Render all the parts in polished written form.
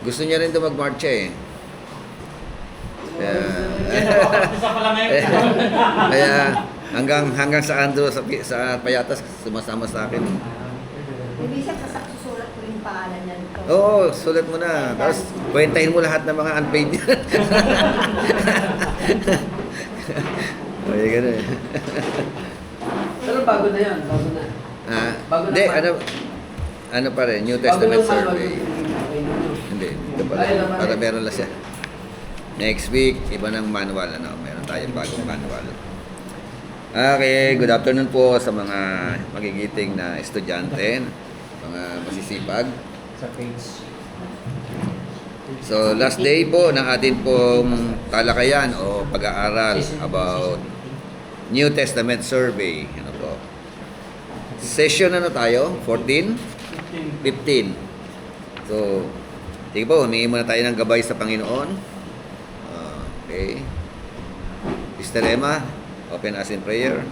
Gusto niya rin daw mag-marcha eh. Kaya, Isa pala ngayon. kaya hanggang sa ando sa Payatas sumasama sa akin. Ibig sabihin, susulat ko yung pangalan niya dito. Oo, sulat mo na. Tapos kwentahin mo lahat ng mga unpaid niya. Ay, gano'n. Pero bago na yan, bago na. Bago Hindi, naman. ano pa rin, New Bago Testament ng manual survey. yung okay ninyo. Hindi, ito pala. Ayun naman Para eh. meron lang siya. Next week, iba ng manual, meron tayong bagong manual. Okay, good afternoon po sa mga magigiting na estudyante, mga masisipag. Sa page. So, last day po ng atin pong talakayan o pag-aaral about New Testament survey. Ano po? Session ano tayo? 14? 15. So, sige po, humingi muna tayo ng gabay sa Panginoon. Okay. Sister Emma, open us in prayer.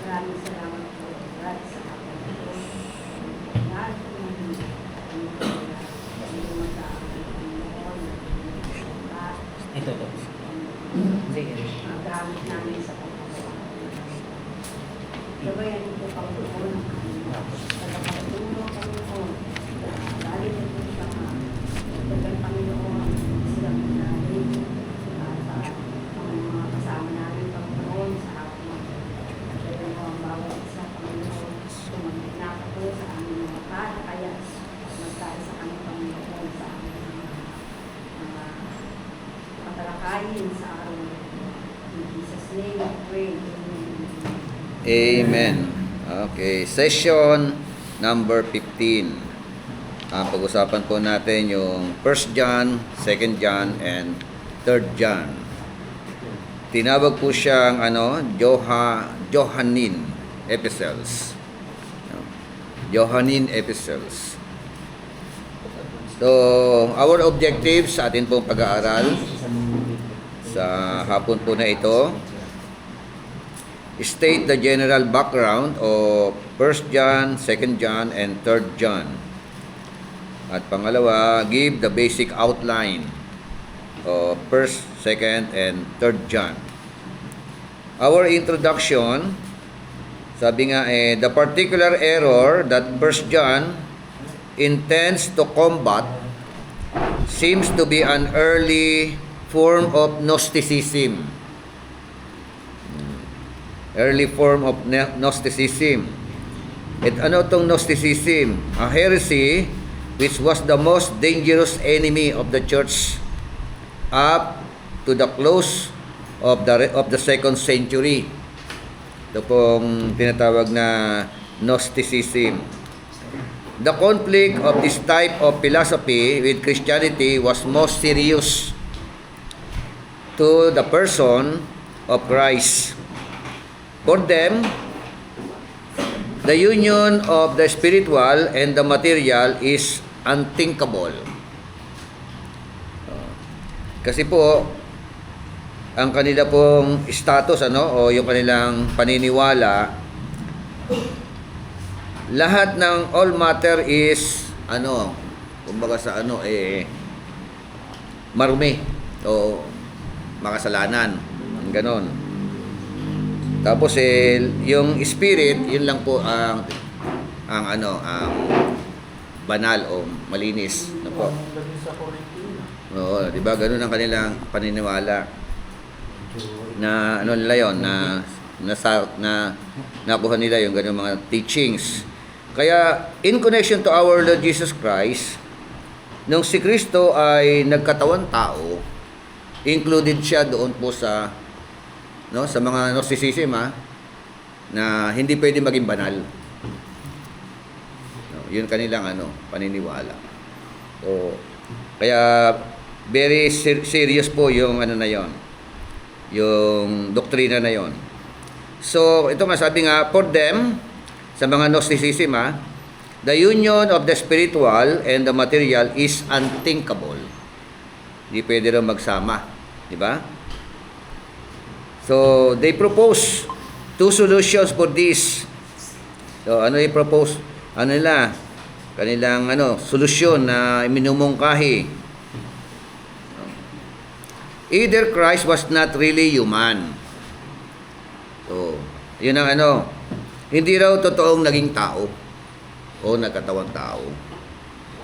Maraming salamat po. Maraming salamat po. Lahat po ng Ito to. Sige. ang gamit namin sa pagpapagawa. Gabayan niyo po Panginoon sa pagpapatulong Panginoon. Lalo niyo po sa mga Panginoon sila po namin at ang mga kasama namin Panginoon sa ating gabayan po ang bawat isa Panginoon tumaginaka po sa aming mga kaya magtayo sa kami Panginoon sa aming mga patalakayin sa araw na ito. In Jesus' name I pray. Amen. Amen. Okay, session number 15. Ang pag-usapan po natin yung 1 John, 2 John, and 3 John. Tinawag po siyang Johannine Epistles. Johannine Epistles. So, our objectives sa atin pong pag-aaral sa hapon po na ito, state the general background of 1 John, 2 John, and 3 John. At pangalawa, give the basic outline of 1st, 2nd, and 3rd John. Our introduction, sabi nga the particular error that 1 John intends to combat seems to be an early form of Gnosticism. Early form of Gnosticism. At ano itong Gnosticism? A heresy which was the most dangerous enemy of the church up to the close of the 2nd century. Ito pong tinatawag na Gnosticism. The conflict of this type of philosophy with Christianity was most serious to the person of Christ. For them, the union of the spiritual and the material is unthinkable. Kasi po, ang kanila pong status o yung kanilang paniniwala, lahat ng all matter is kumbaga sa marumi o makasalanan, ganon. Tapos yung spirit, yun lang po ang banal o malinis na po. Oo, 'di ba? Ganun ang kanilang paniniwala. Na nila 'yon, na nakuha nila yung ganung mga teachings. Kaya in connection to our Lord Jesus Christ, nung si Kristo ay nagkatawan tao, included siya doon po sa mga Gnosticism na hindi pwede maging banal. Yun kanilang paniniwala. So, kaya very serious po yung na yon. Yung doktrina na yon. So, ito nga sabi nga, for them, sa mga Gnosticism the union of the spiritual and the material is unthinkable. Hindi pwede rin magsama. Di ba? So, they propose two solutions for this. So, ano i-propose? ano nila, kanilang solusyon na minumungkahi. Either Christ was not really human. So, yun ang hindi raw totoong naging tao o nagkatawang tao.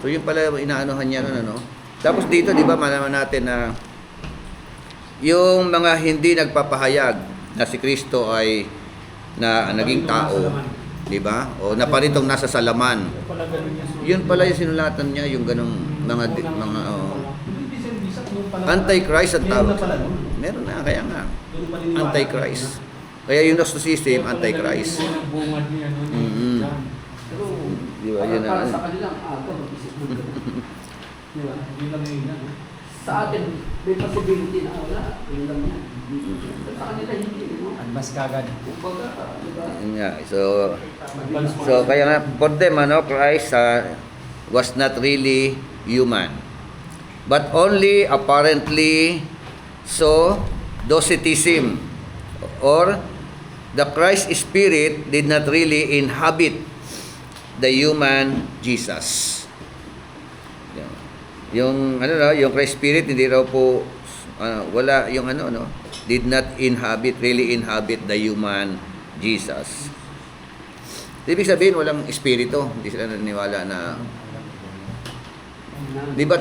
So, yun pala inaanohan niya nun, Tapos dito, di ba, malaman natin na yung mga hindi nagpapahayag na si Kristo ay naging tao, di ba? O naparitong nasa salaman. Yun pala yung sinulatan niya, yung ganong mga Antichrist ang tawag. Meron na, kaya nga. Antichrist. Kaya yung Gnosticism, Antichrist. Pero, Di ba, yun para ang sa kanila, mag-isip mo. Di ba? Sa atin, may possibility na wala. Yun lang yan. Sa kanila, hindi. Mas kagad. Kumbaga, di ba? Yun nga. So kaya nga, for them, Christ was not really human. But only apparently so Docetism, or the Christ spirit did not really inhabit the human Jesus. Yung yung Christ spirit hindi raw po wala yung did not really inhabit the human Jesus. Ibig sabihin walang espiritu, hindi sila naniniwala na di ba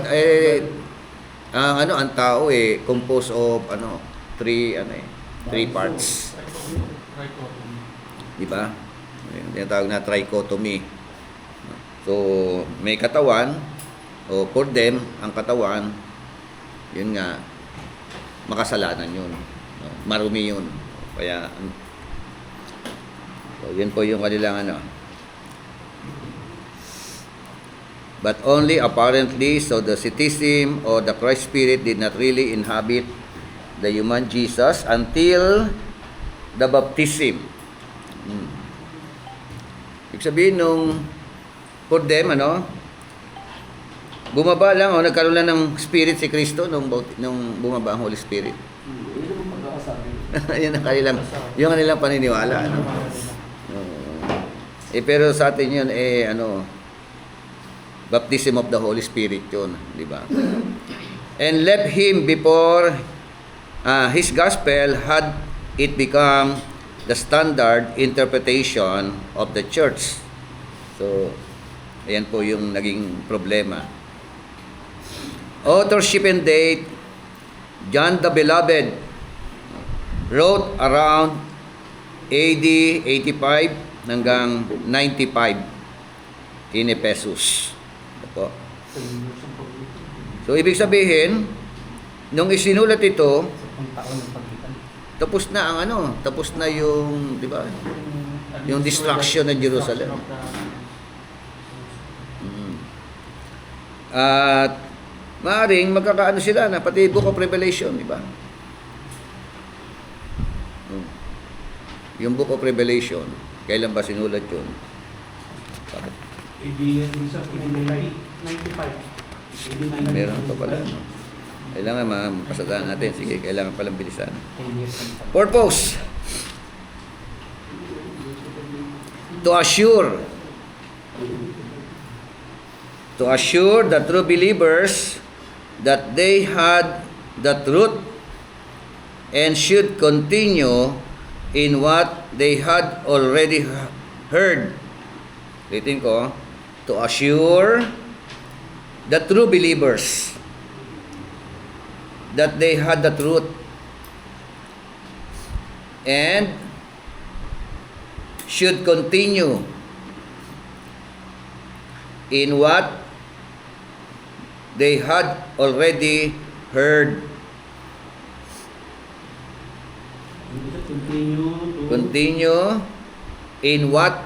ang tao composed of three parts. Di ba? Yung tinatawag na trichotomy. So, may katawan, o for them, ang katawan, yun nga, makasalanan yun. Marumi yun. Kaya, so, yun po yung kanilang But only apparently, so the Docetism or the Christ spirit did not really inhabit the human Jesus until the baptism. Ibig sabihin nung for them, bumaba lang, nagkaroon lang ng spirit si Kristo nung bumaba ang Holy Spirit. Yun naman pagkakasabi. Yan ang kanilang paniniwala. Pero sa atin yun, baptism of the Holy Spirit yun, di ba? And left him before his gospel had it become the standard interpretation of the church. So, ayan po yung naging problema. Authorship and date, John the Beloved wrote around AD 85 hanggang 95 in Ephesus. Ito. So, ibig sabihin, nung isinulat ito, tapos na tapos na yung, di ba? Yung destruction ng Jerusalem. At maaring magkakaano sila na pati Book of Revelation, di ba? Yung Book of Revelation, kailan ba sinulat yun? Bakit? Meron pa pala. Kailangan mapasadaan natin. Sige, kailangan palang bilisan. Purpose. To assure the true believers that they had the truth and should continue in what they had already heard. Ulitin ko, to assure the true believers that they had the truth and should continue in what they had already heard. Continue in what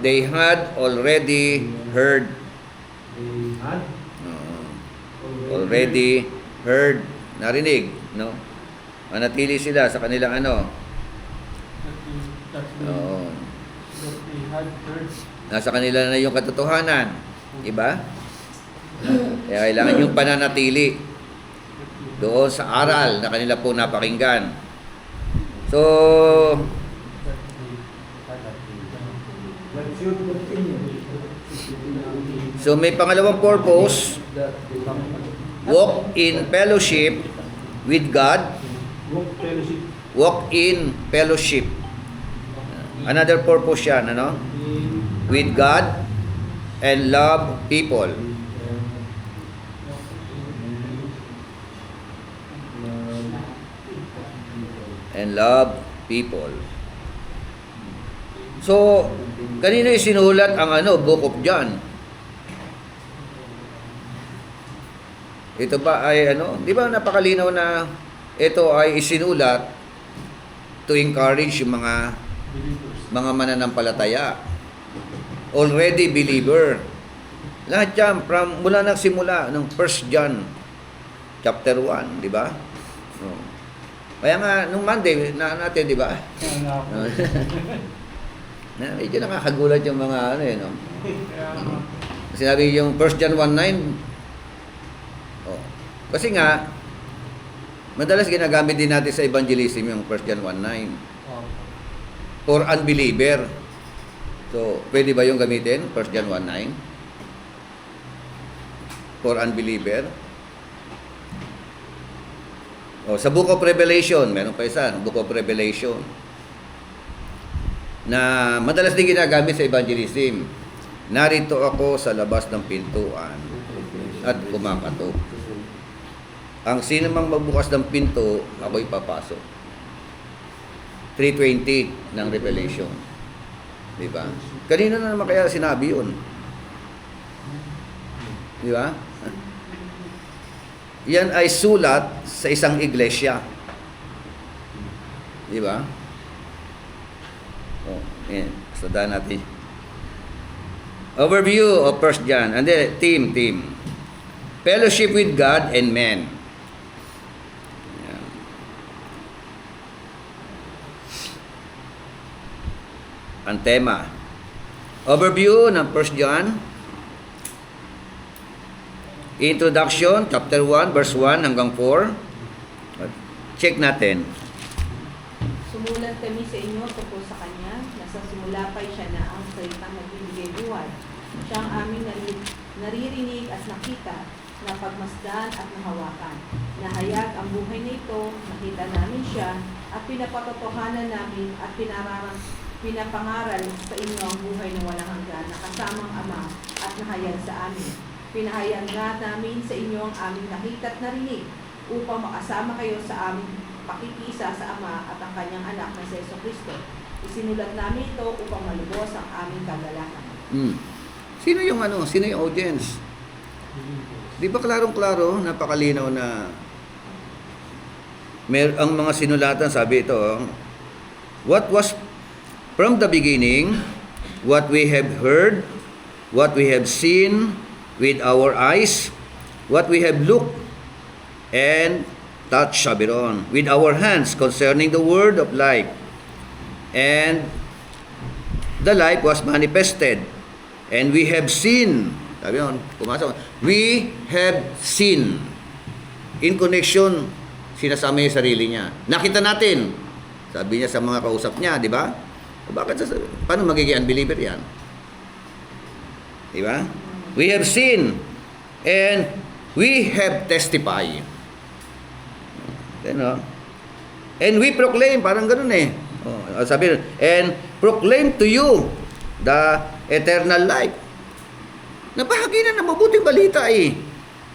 they had already heard. Already heard. Narinig, no? Manatili sila sa kanilang nasa kanila na yung katotohanan. Diba? Kaya kailangan yung pananatili doon sa aral na kanila po napakinggan. So, But should continue. So may pangalawang purpose, That they come walk in fellowship with God, Walk fellowship walk in fellowship. Another purpose yan, ano? in With God and love people. And love people. So, kanino isinulat ang Book of John? Ito ba ay di ba napakalinaw na ito ay isinulat to encourage yung mga mananampalataya. Already believer. Lahat yan, mula nagsimula ng 1 John chapter 1, di ba? Oh. Kaya nga, nung Monday natin, di ba? Kaya nga ako. Na, medyo nakakagulat yung mga no? Kaya nga. Sinabi yung 1 John 1:9. Oh. Kasi nga, madalas ginagamit din natin sa evangelism yung 1 John 1:9 Oh. for unbeliever. So, pwede ba yung gamitin? 1 John 1:9 for unbeliever? O, sa Book of Revelation, meron pa isa, Book of Revelation, na madalas din ginagamit sa evangelism. Narito ako sa labas ng pintuan at kumakatok. Ang sino mang magbukas ng pinto, ako'y papasok. 3:20 ng Revelation. Di ba? Kanina na naman kaya sinabi yun. Di ba? Yan ay sulat sa isang iglesia. Di ba? Oh, yan. Sundan natin. Overview of 1 John. And then, team. Fellowship with God and men. Yan. Ang tema. Overview ng 1 John. Introduction, chapter 1, verse 1 hanggang 4. Check natin. Sumulat kami sa inyo tungkol sa Kanya, na sa simula pa siya na ang salitang nagbibigay buhay. Siya ang aming naririnig at nakita, na pagmasdan at nahawakan. Nahayag ang buhay na ito, nakita namin siya, at pinapatotohanan namin at pinapangaral sa inyo ang buhay na walang hanggan, na kasamang Ama at nahayag sa amin. Pinahayag nga namin sa inyo ang aming nakita at narinig, upang makasama kayo sa aming pakikiisa sa Ama at ang Kanyang anak na si Jesucristo. Isinulat namin ito upang malubos ang aming kagalakan. Sino yung audience? Di ba klarong-klaro, napakalinaw na ang mga sinulatan, sabi ito, what was from the beginning, what we have heard, what we have seen with our eyes, what we have looked and touched, sabi ron, with our hands concerning the word of life. And the life was manifested, and we have seen, sabi ron, pumasok, we have seen, in connection, sinasama yung sarili niya. Nakita natin, sabi niya sa mga kausap niya, di ba? Paano magiging unbeliever yan? Di ba? We have seen and we have testified. And we proclaim, parang ganun eh. Sabi, and proclaim to you the eternal life. Napahagi na mabuting balita eh,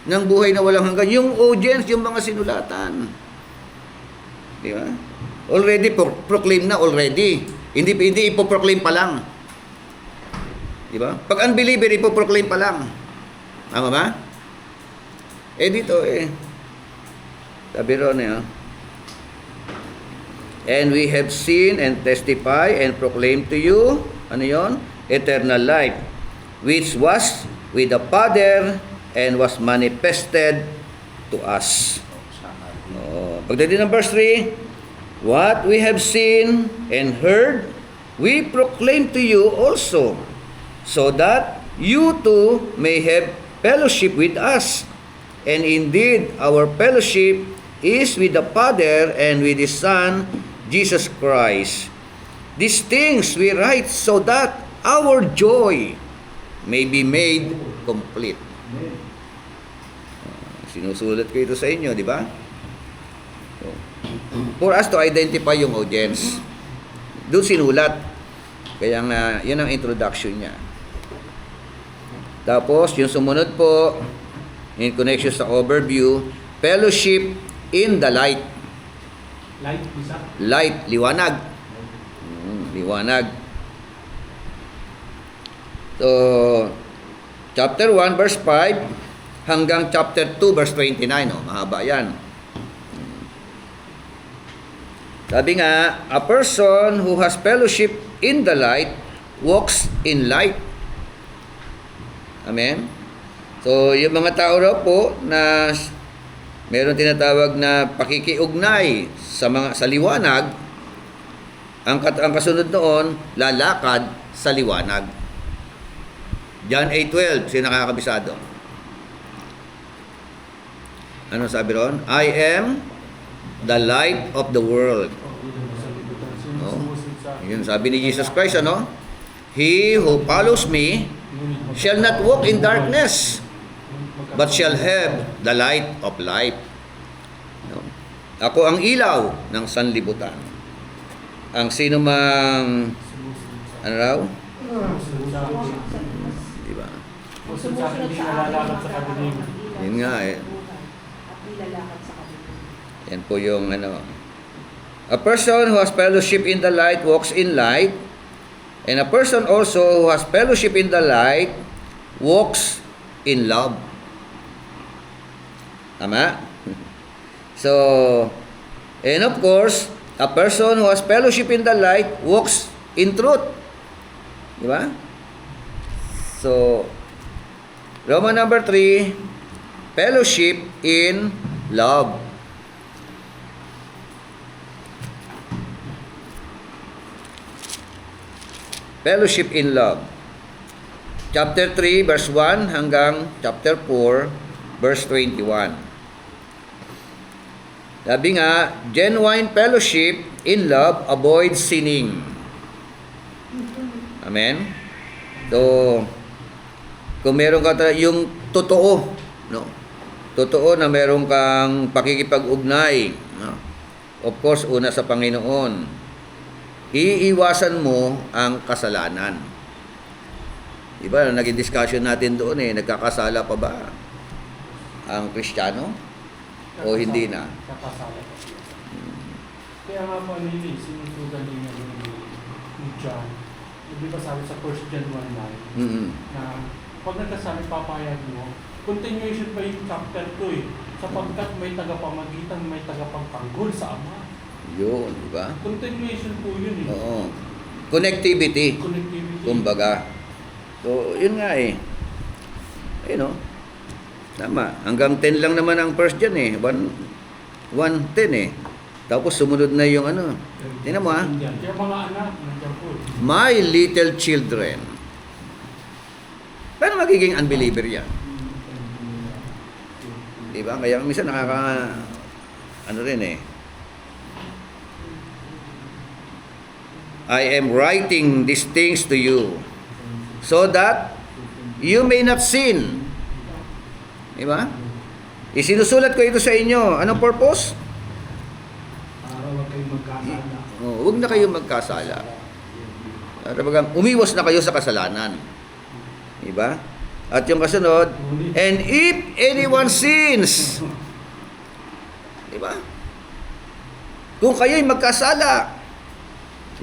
ng buhay na walang hanggan. Yung audience, yung mga sinulatan. Di ba? Already, proclaim na already. Hindi ipoproclaim pa lang. Di ba? Pag unbeliever, ipoproclaim pa lang. Tama ba? Dito sabi ron and we have seen and testify and proclaim to you, ano yon? Eternal life, which was with the Father and was manifested to us. Pagdating ng verse 3, what we have seen and heard, we proclaim to you also, so that you too may have fellowship with us. And indeed, our fellowship is with the Father and with His Son, Jesus Christ. These things we write so that our joy may be made complete. Sinusulat ko ito sa inyo, di ba? So, for us to identify yung audience. Doon sinulat. Kaya nga, yun ang introduction niya. Tapos, yung sumunod po, in connection sa overview, fellowship in the light. Light, isa. Light, liwanag. Liwanag. So, chapter 1, verse 5, hanggang chapter 2, verse 29. Oh, mahaba yan. Sabi nga, a person who has fellowship in the light walks in light. Amen? So, yung mga tao raw po na meron tinatawag na pakikiugnay sa liwanag, ang kasunod noon, lalakad sa liwanag. John 8:12, sino nakakabisado? Ano sabi ron? I am the light of the world. Oh, yun sabi ni Jesus Christ, ano? He who follows me shall not walk in darkness, but shall have the light of life. No? Ako ang ilaw ng sanlibutan. Ang sino mang, ano raw? Diba? Sumusunod sa akin, Yun nga eh. at nilalakad sa kabila. Yan po yung ano. A person who has fellowship in the light walks in light, and a person also who has fellowship in the light walks in love. Tama? So, and of course, a person who has fellowship in the light walks in truth. Di ba? So, Roman number 3, fellowship in love. Fellowship in love. Chapter 3, verse 1 hanggang chapter 4, verse 21. Sabi nga, genuine fellowship in love avoids sinning. Amen? So, kung meron ka yung totoo, no? Totoo na meron kang pakikipag-ugnay, no? Of course, una sa Panginoon. Iiwasan mo ang kasalanan. Diba, naging discussion natin doon eh, nagkakasala pa ba ang Kristiyano? O hindi na? Kakasala. Kaya nga po nili, sinusugan niya ni John. Di ba sabi sa 1 John 1:9 Mm-hmm. na pag nagkasali papayag mo, continuation pa yung chapter 2 eh. Sapagkat may tagapamagitan, may tagapagtanggol sa Ama. Yun, di ba? Continuation po yun eh. Oo. Connectivity, Connectivity. kumbaga. So, yun nga eh. Ayun o. Tama. Hanggang 10 lang naman ang first dyan eh. 1:10 eh. Tapos sumunod na yung ano. Tingnan mo ha. Kaya mga anak, nandiyan po. My little children. Paano magiging unbeliever yan? Diba? Kaya minsan ano rin eh. I am writing these things to you so that you may not sin. Diba? Isinusulat ko ito sa inyo. Anong purpose? Para huwag kayong magkasala. Huwag na kayong magkasala. Umiwas na kayo sa kasalanan. Diba? At yung kasunod, and if anyone sins, diba? Kung kayo'y magkasala,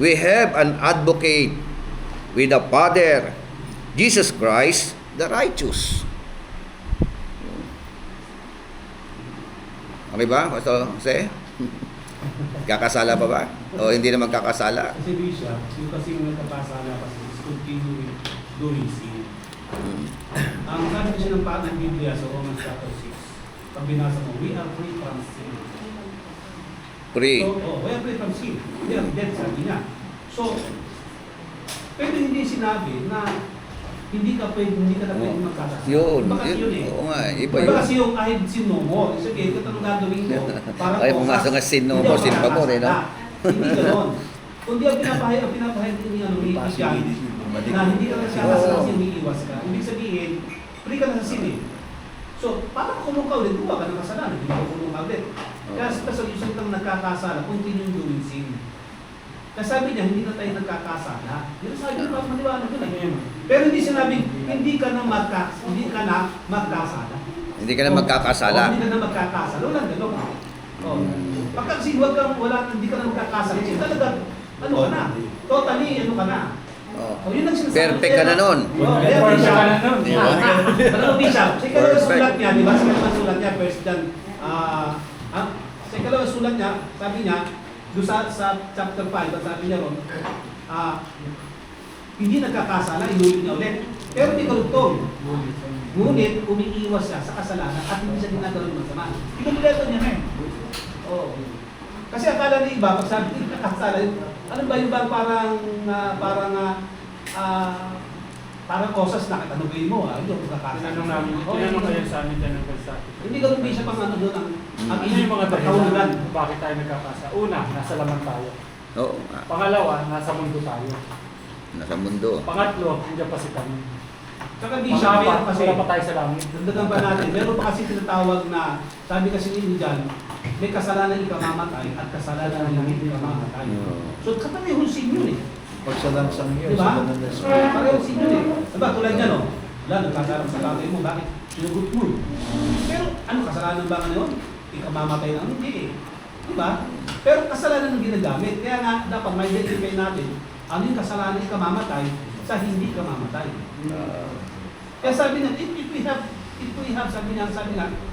we have an advocate with the Father, Jesus Christ, the righteous. Okay ba, Pastor Jose? Kakasala pa ba? O hindi na magkakasala? Kasi Bishop, yung kasi yung nagkakasala kasi is continuing doing sin. Ang sabi kasi ng Panginoon ng Biblia sa Romans chapter 6, pag binasa mo, we are free from sin. Free. So, we are free from sin. We are dead, sabi niya. So, pero hindi sinabi na hindi ka na pwede magkakasala. Yun. Iba kasi yun eh. Oo nga, iba Iba yun. kasi yung kahit sin no more. Sige, ito ang gagawin ko. Para Ay, pumasok nga sin no more, sin pa more, eh, no? Hindi gano'n. Kundi ang pinapahayag din ni ano ni John, na hindi ka nagkakasala kasi umiiwas ka. Ibig sabihin, free ka na sa sin eh. So, para makulong ka ulit, gumawa ka ng kasalanan, hindi ka makulong ka ulit. Kaya sa solution kang nagkakasala, continue doing sin. Kasi sabi niya, hindi na tayo nagkakasala. Yun sabi niya, maliwanag yun eh. Pero hindi sinabing, hindi ka na magkasala. Hindi ka na magkakasala. Hindi ka na magkakasala. Walang gano'n. Oh. Pagka kasi hindi ka na magkakasala, kasi talaga, ano ka na? Totally, ano ka na? Oh. Yun ang sinasabi. Perfect ka na nun. Kaya Bishop, Di ba? ano Bishop, sa ikalawang Perfect. sulat niya, di ba? Sa ikalawang sulat niya, First John, sa ikalawang sulat niya, sabi niya, doon sa chapter 5, sabi niya ron, hindi nagkakasala, inulit niya ulit. Pero di karugtong. Ngunit, umiiwas siya sa kasalanan at hindi siya ginagawa ng masama. Inulitan niya na eh. Oo. Kasi akala ng iba, pag sabi ng nagkakasala, ano ba yung parang cosas na katanugayin mo, yung magkakasala. Tinanong kayo sa amin dyan ng Versace. Hindi ka rin siya pang ano doon, ang Ano yung mga dahilan kung bakit tayo nagkakasa? Una, nasa laman tayo. Oo nga. Pangalawa, nasa mundo tayo. Nasa mundo. Pangatlo, hindi pa si kami. Saka di siya, meron kasi, wala pa tayo sa langit. dagdagan pa natin, meron pa kasi tinatawag na, sabi kasi ni dyan, may kasalanan ikamamatay at kasalanan ng hindi ikamamatay. So, katanihon sin yun eh. Pag sa lansang yun, Diba? sa banal na Pareho sin yun eh. Diba, tulad niya no? Wala, nagkasarap sa bagay mo, bakit? Sinugot mo eh. Pero, ano, kasalanan ba nga yun? Ikamamatay lang? Hindi eh. Diba? Pero kasalanan ng ginagamit. Kaya nga, dapat may identify natin, ano yung kasalanan ikamamatay sa hindi kamamatay. Kaya sabi niya, if we have, sabi niya,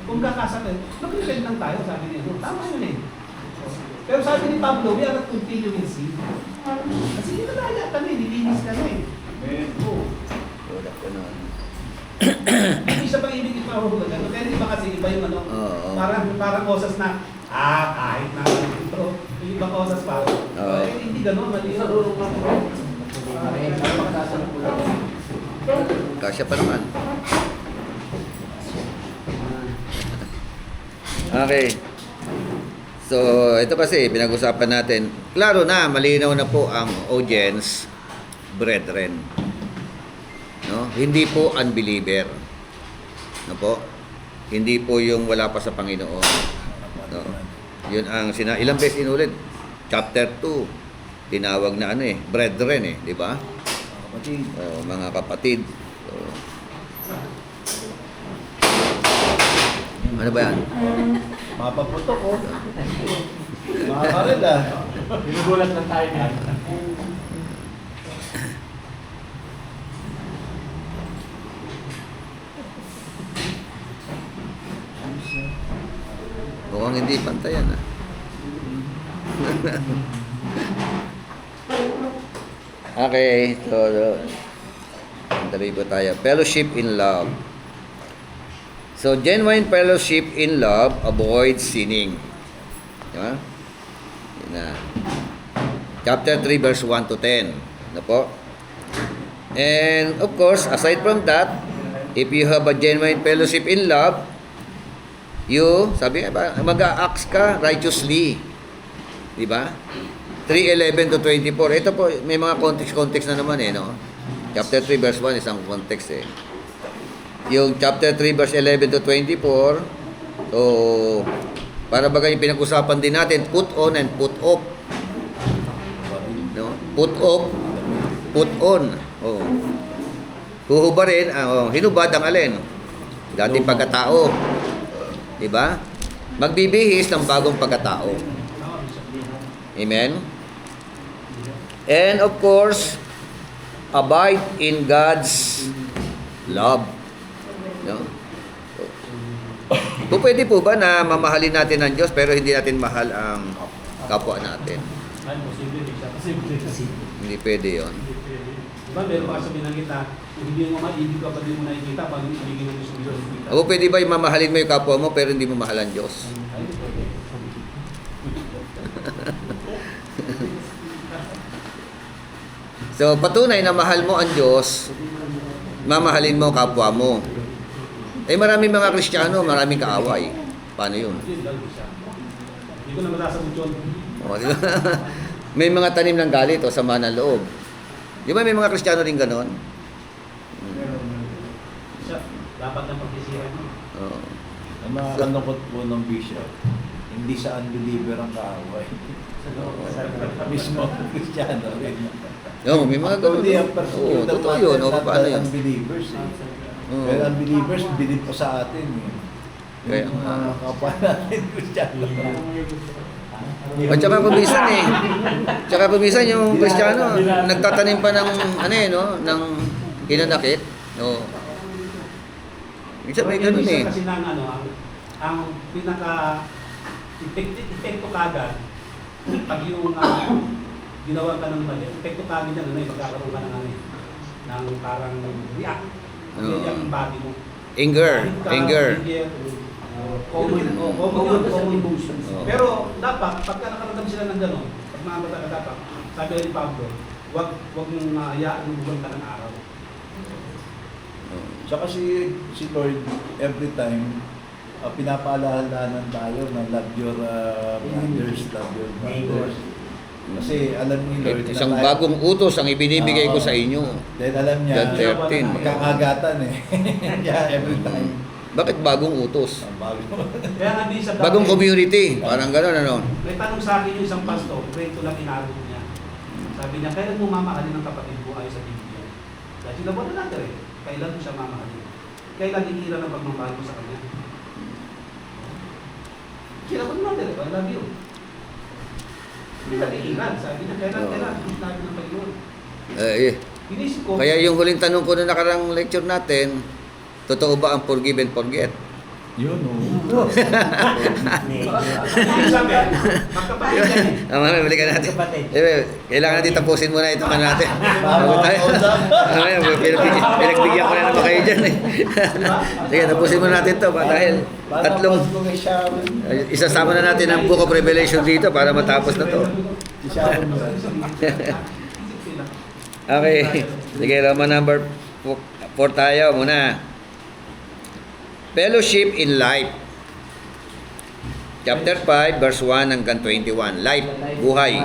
kung kakasakit, mag-repent lang tayo, sabi niya. Tama yun eh. Pero sabi ni Pablo, we are not continuing sin. Kasi hindi na lahat kami, nilinis ka na eh. Oo. Wala ka na. Hindi siya pang ibig ipahulugan. Pero iba kasi, iba yung ano, Oo. parang kosas na, kahit na ito, yung ibang kosas pa. Oo. Hindi gano'n, mali yun. Kasya pa naman. Okay. So, ito kasi pinag-usapan natin. Klaro na, malinaw na po ang audience, brethren. No? Hindi po unbeliever. No po? Hindi po yung wala pa sa Panginoon. No? Yun ang ilang beses inulit. Chapter 2. Tinawag na brethren di ba? Kapatid. Oh, mga kapatid. So, ano ba yan? Mapaputok ko. Makakaril ah. Binugulat lang tayo niyan. Mukhang hindi pantayan Okay, so dali po tayo. Fellowship in love. So, genuine fellowship in love avoids sinning. Diba? Yun na. Chapter 3, verse 1 to 10. Ano po? And, of course, aside from that, if you have a genuine fellowship in love, you, sabi nga, mag-a-acts ka righteously. Diba? 3:11 to 24. Ito po, may mga context na naman no? Chapter 3, verse 1, isang context Yung chapter 3, verse 11 to 24, so, para bagay yung pinag-usapan din natin, put on and put off. No? Put off, put on. Oh. Huhubarin, hinubad ang alin? Dating pagkatao. Diba? Magbibihis ng bagong pagkatao. Amen? And of course, abide in God's love. No? Kung pwede po ba na mamahalin natin ang Diyos pero hindi natin mahal ang kapwa natin? Ay, posible. Hindi pwede yun. Diba, meron pa sabihin ng kita, hindi mo maibig ka pa din mo nakikita pag ibigin mo sa Diyos. O pwede ba yung mamahalin mo yung kapwa mo pero hindi mo mahal ang Diyos? So, patunay na mahal mo ang Diyos, mamahalin mo ang kapwa mo. Maraming mga Kristiyano, maraming kaaway. Paano yun? Hindi ko na matasagot yun. O, di ba? May mga tanim ng galit o sama ng loob. Di ba may mga Kristiyano rin ganon? Siya, dapat na pagsisihan mo. Oo. Ang nakakalungkot po ng bishop, hindi sa unbeliever ang kaaway. Mismo ang Kristiyano rin. Oo, may mga ganon. Hindi ang Oo, persecuted totoo yun. O, not paano the yun? unbelievers eh. Oo. Pero unbelievers, bilib pa sa atin eh. Kaya Yung mga kapwa natin Kristiyano. At saka kumisan eh. Tsaka kumisan yung Kristiyano, nagtatanim pa ng, ano eh, no? Ng hinanakit. Oo. Minsan may ganun eh. Kasi ng ang pinaka epekto kagad pag yung ginawa ka ng mali, epekto kagad yan, magkakaroon ka ng parang react. Oo. React yung body mo. Anger. Anger. Common emotions. Oo. Pero dapat, pagka nakaramdam sila ng gano'n, pag mga bata ka dapat, sabi ni Pablo, wag mong hayaan yung buwan ka ng araw. Tsaka si Lord, every time, pinapaalaalanan tayo na love your brothers, love your brothers. Kasi alam ni Lord na Isang tayo- bagong utos ang ibinibigay ko sa inyo. Dahil alam niya, John 13. magkakagatan eh. Kaya every time. Bakit bagong utos? Ang bago. Kaya nga di sa Bagong community. Parang gano'n, ano? May tanong sa akin yung isang pastor, kwento lang inaro niya. Sabi niya, kailan mo mamahalin ng kapatid mo ayon sa Biblia? Dahil sila na natin eh. Kailan mo siya mamahalin? Kailan itira ng pagmamahal mo sa kanya? Sila na natin eh, I love you. Hindi natin sabi niya, kailan sabi ng Panginoon. Inisip ko, Kaya yung huling tanong ko na nakarang lecture natin, totoo ba ang forgive and forget? Yun oh. sabi, magkapatid yan eh. Mamaya, balikan natin. Kailangan natin tapusin muna ito ka natin. Bago tayo. Mamaya, pinagbigyan ko na naman kayo dyan eh. Sige, tapusin muna natin to dahil tatlong, isasama na natin ang Book of Revelation dito para matapos na to. Okay. Sige, Roman number 4 tayo muna. Fellowship in life. Chapter 5, verse 1 hanggang 21. Life, buhay.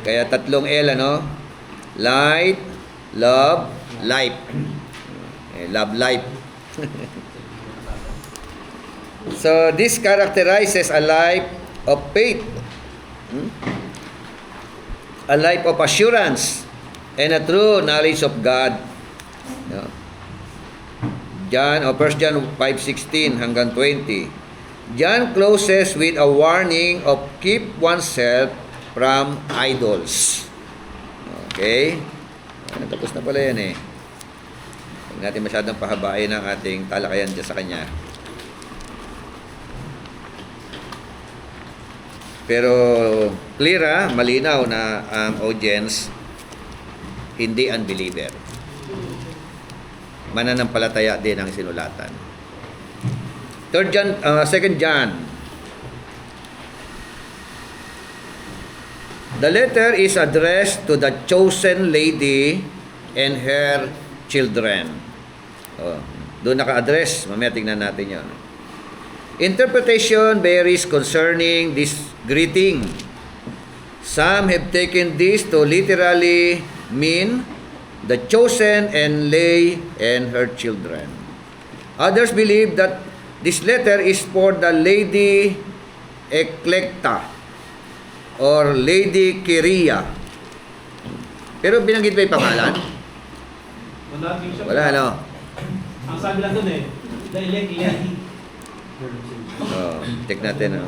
Kaya tatlong L, ano? Light, love, life. Love life. So, this characterizes a life of faith. A life of assurance and a true knowledge of God. No? John, 1 John 5:16 hanggang 20. John closes with a warning of keep oneself from idols. Okay? Tapos na pala yan eh. Huwag natin masyadong pahabain ang ating talakayan dyan sa kanya. Pero clear malinaw na ang audience hindi unbeliever. Mananampalataya din ang sinulatan. 2 John. The letter is addressed to the chosen lady and her children. Doon naka-address. Mamaya tingnan natin yon. Interpretation varies concerning this greeting. Some have taken this to literally mean the chosen and lay and her children. Others believe that this letter is for the Lady Eclecta or Lady Kyria. Pero binanggit ba yung pangalan? Wala, no? Ang sabi lang doon eh, the elect lady. Check natin.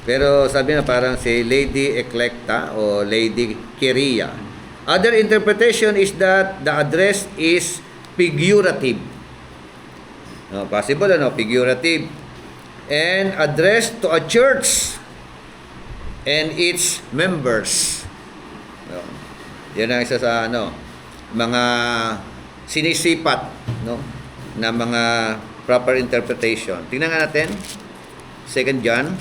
Pero sabi na parang si Lady Eclecta o Lady Kyria. Other interpretation is that the address is figurative. Possible, figurative. And addressed to a church and its members. Yan ang isa sa mga sinisipat na mga proper interpretation. Tingnan nga natin. 2 John.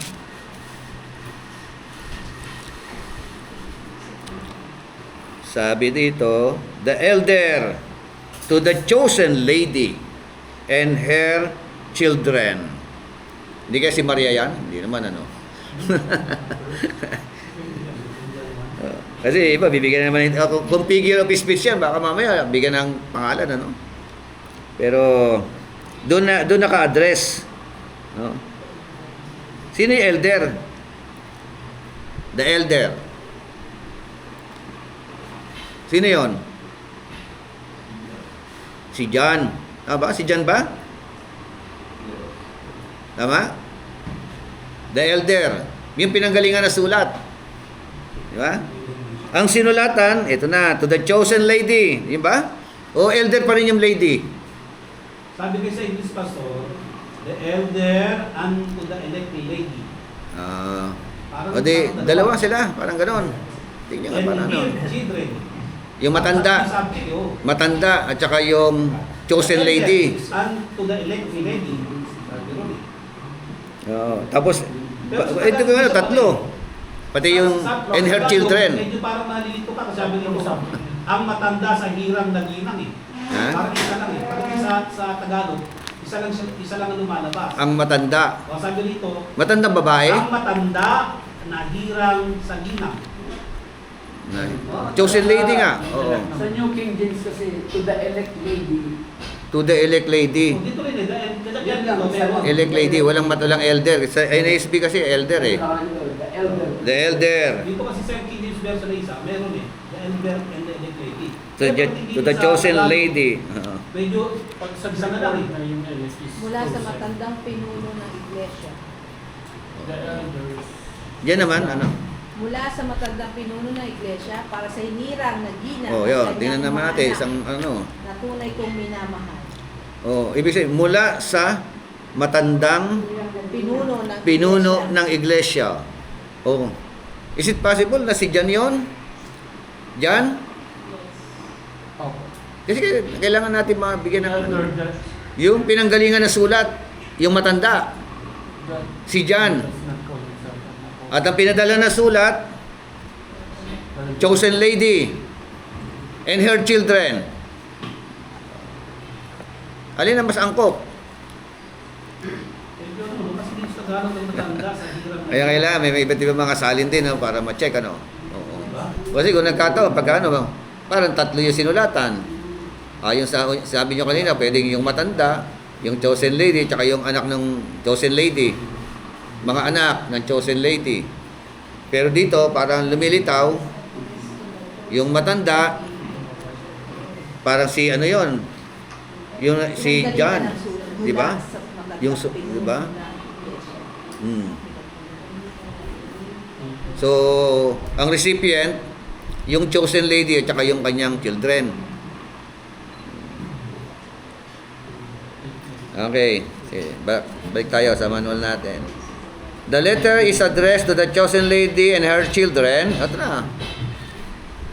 Sabi dito, the elder to the chosen lady and her children. Hindi kaya si Maria yan? Hindi naman, Kasi iba, bibigyan naman, kung figure of speech yan, baka mamaya bigyan ng pangalan, ano? Pero, doon naka-address. No? Sino yung elder? The elder. Sino yon? Si John. Tama ba? Si John ba? Tama? The elder. Yung pinanggalingan na sulat. Di ba? Ang sinulatan, ito na, to the chosen lady. Di ba? O elder pa rin yung lady. Sabi ko sa English pastor, the elder unto the elect lady. O di, dalawa sila. Parang ganon. Tingnan nga And parang ano. give children. Yung matanda. Sabi ko, Matanda at saka yung chosen lady. unto the elect lady. Sabi ko, Tapos, ito ko ano, tatlo. Pati yung and her children. Medyo parang malilito ka kasi sabi nito, ang matanda sa hirang naginang eh. Ha? Parang isa lang eh. Parang sa Tagalog, isa lang ang lumalabas. Ang matanda. O sabi nito, Matandang babae? ang matanda na hirang sa ginang. Chosen lady nga. Oo. Sa New King James kasi, to the elect lady. To the elect lady. Dito rin eh, Yan lang, meron. Elect lady, walang elder. Sa NASB kasi elder eh. The elder. The elder. Dito kasi sa King James version na isa, meron eh. The elder and the elect lady. To the chosen lady. Medyo, sa na lang eh. Yung elect is Mula sa chosen. matandang pinuno ng iglesia. The elders. Yan naman, ano. Mula sa matandang pinuno ng iglesia para sa hinirang na ginang. Oh, ng yun. kanyang Tingnan naman mga natin anak isang ano. na tunay kong minamahal. Oh, ibig sabihin, mula sa matandang pinuno ng iglesia. Oh. Is it possible na si Jan yon? Jan? Opo. Kasi kailangan natin mabigyan ng Elder, that, yung pinanggalingan na sulat, yung matanda, si Jan. that's not coincident. At ang pinadala na sulat, chosen lady and her children. Alin ang mas angkop? Medyo ano, kasi dito sa Tagalog ang matanda sa hirang Kaya kailangan may iba't ibang mga salin din no, para ma-check ano. Oo. Kasi kung nagkataon, pagka ano, parang tatlo yung sinulatan. Yung sabi nyo kanina, pwedeng yung matanda, yung chosen lady, tsaka yung anak ng chosen lady. Mga anak ng chosen lady. Pero dito, parang lumilitaw, yung matanda, parang si ano yon, yung si John, di ba? Yung di ba? So, ang recipient, yung chosen lady at saka yung kanyang children. Okay. Sige, balik tayo sa manual natin. The letter is addressed to the chosen lady and her children. Ito na.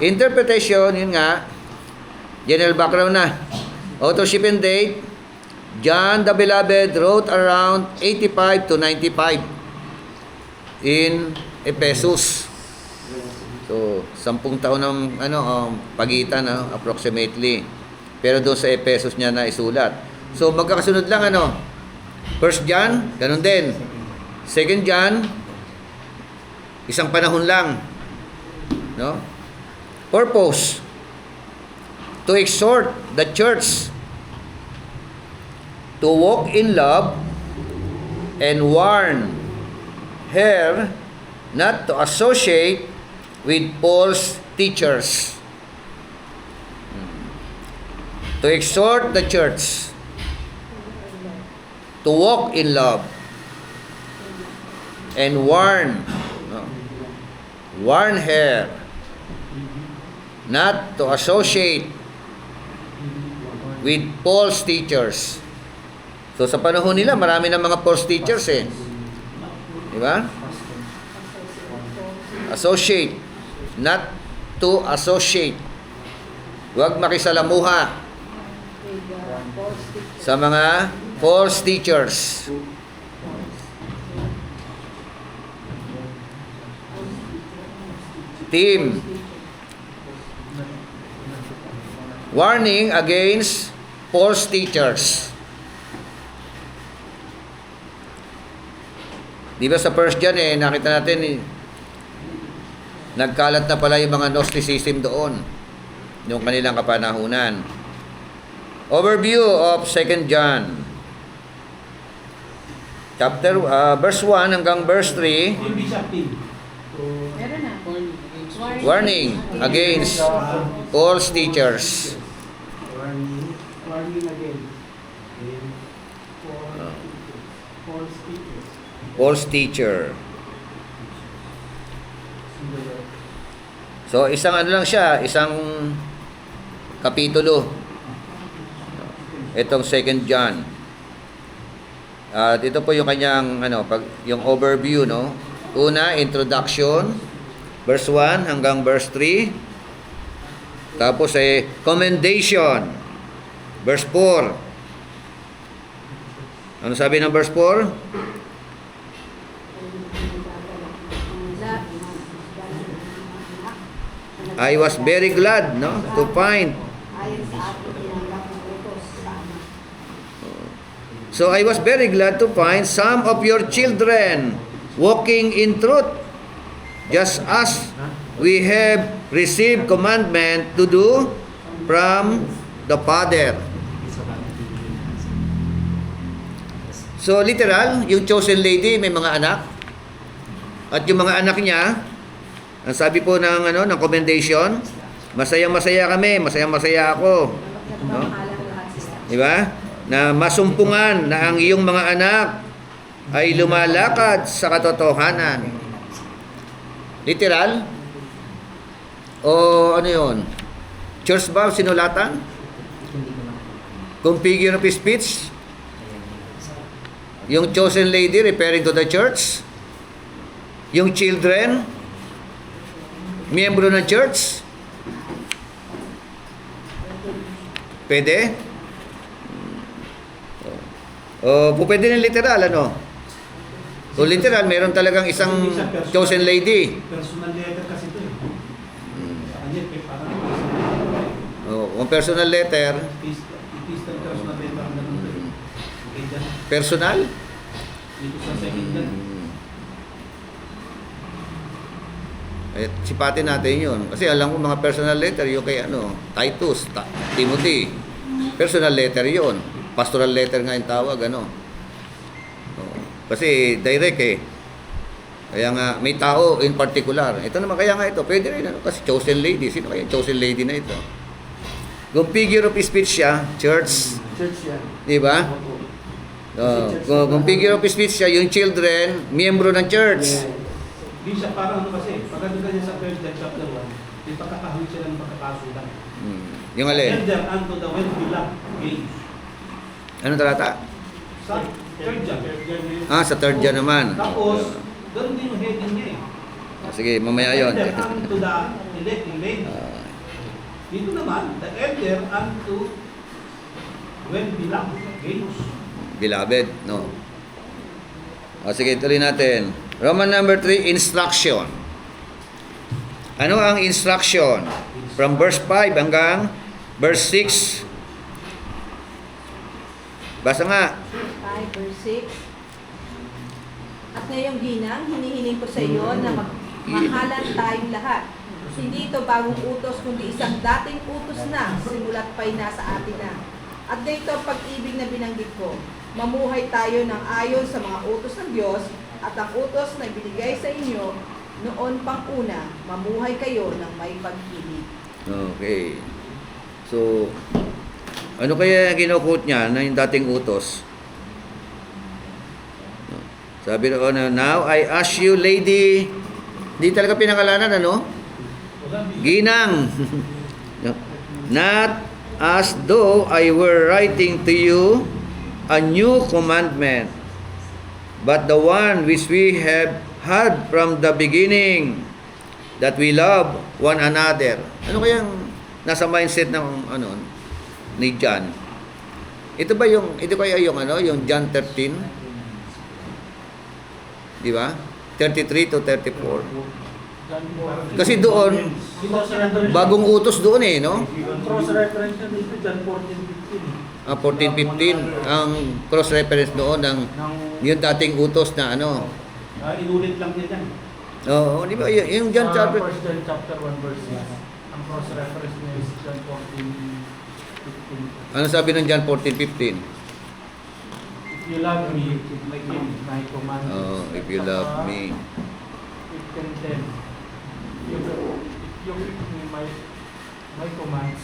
Interpretation, yun nga. General background na. Authorship and date. John the Beloved wrote around 85 to 95 in Ephesus. So, 10 taon ng pagitan, approximately. Pero doon sa Ephesus niya na isulat. So, magkakasunod lang, First John, ganun din. Second John, isang panahon lang. No? Purpose, to exhort the church to walk in love and warn her not to associate with false teachers. To exhort the church to walk in love and warn her not to associate with false teachers. So sa panahon nila, marami ng mga false teachers eh. Di ba? Associate. Not to associate. Huwag makisalamuha sa mga false teachers. Team. Warning against false teachers. Di ba sa First John nakita natin nagkalat na pala yung mga Gnosticism doon, yung kanilang kapanahunan. Overview of 2 John. Verse 1 hanggang verse 3, Yung Bishop Team. Meron na. warning against false teachers. Warning again. False teachers. False teacher. So, isang ano lang siya, isang kapitulo. Itong 2 John. At ito po yung kanyang yung overview, no. Una, introduction, verse 1 hanggang verse 3. Tapos commendation, verse 4. Ano sabi ng verse 4? I was very glad, no, to find. Ayon sa ating tinanggap ng utos sa Ama. So I was very glad to find some of your children walking in truth, just as we have received commandment to do from the Father. So literal, yung chosen lady may mga anak. At yung mga anak niya, ang sabi po ng ng commendation, masayang-masaya kami, masayang-masaya ako. No? Nagpapakalang lahat sa Di ba? Na masumpungan na ang iyong mga anak ay lumalakad sa katotohanan. Literal? O ano yun? Church ba sinulatan? Kung figure of speech? Yung chosen lady referring to the church? Yung children? Miyembro ng church? Pwede? O pwede na literal, ano? So literal, meron talagang isang chosen lady. Personal letter kasi ito eh. Sa kanya, parang Kung personal letter, epistle personal letter ang ganun eh. Okay dyan. personal? Dito sa 2 John. Sipatin natin yun. Kasi alam ko mga personal letter, yung kay Titus, Timothy. Personal letter yun. Pastoral letter nga yung tawag, Kasi direct eh. Kaya nga, may tao in particular. Ito naman, kaya nga ito, pwede rin, kasi chosen lady. Sino kaya yung chosen lady na ito? Kung figure of speech siya, church, Church yan. di ba? Kung figure of speech siya, yung children, miyembro ng church. Di siya parang kasi, pagdating niya sa 1 John chapter 1, may pagkakahuli siya ng pagkakasulan. Yung alin? Elder unto the well-beloved Gaius. Anong talata? Sa 3 John. Sa third John naman. Tapos, ganun din yung heading niya eh. Sige, mamaya yun. Elder unto the electing lady. Dito naman, the elder unto well-beloved Gaius. Beloved, no. Sige, tuloy natin. Roman number 3, instruction. Ano ang instruction? From verse 5 hanggang verse 6. Basa nga. 5 verse 6. At ngayong ginang, hinihiling ko sa iyo na magmahalan tayong lahat. Hindi ito bagong utos, kundi isang dating utos na, simulat pa'y nasa atin na. At dito pag-ibig na binanggit ko, mamuhay tayo ng ayon sa mga utos ng Diyos, at ang utos na ibinigay sa inyo noon pang una, mamuhay kayo ng may pag-ibig. Okay. So, ano kaya kinukot niya na yung dating utos? Sabi na, now I ask you, lady, hindi talaga pinangalanan, Ginang. Not as though I were writing to you a new commandment, but the one which we have had from the beginning, that we love one another. Ano kayang nasa mindset ng ni John? Ito kaya yung John 13? Di ba? 33 to 34. Kasi doon, bagong utos doon no? Cross-reference na dito, John 14:15. 14-15 ang cross-reference doon ng yung dating utos na Inulit lang niya dyan. Oo, di ba? Yung John Sa chapter... 1 John chapter 1 verse 6. Ang cross-reference niya is John 14:15. Ano sabi ng John 14:15? If you love me, keep my commandments. Oh, if you love me. 15:10. If you keep my commands,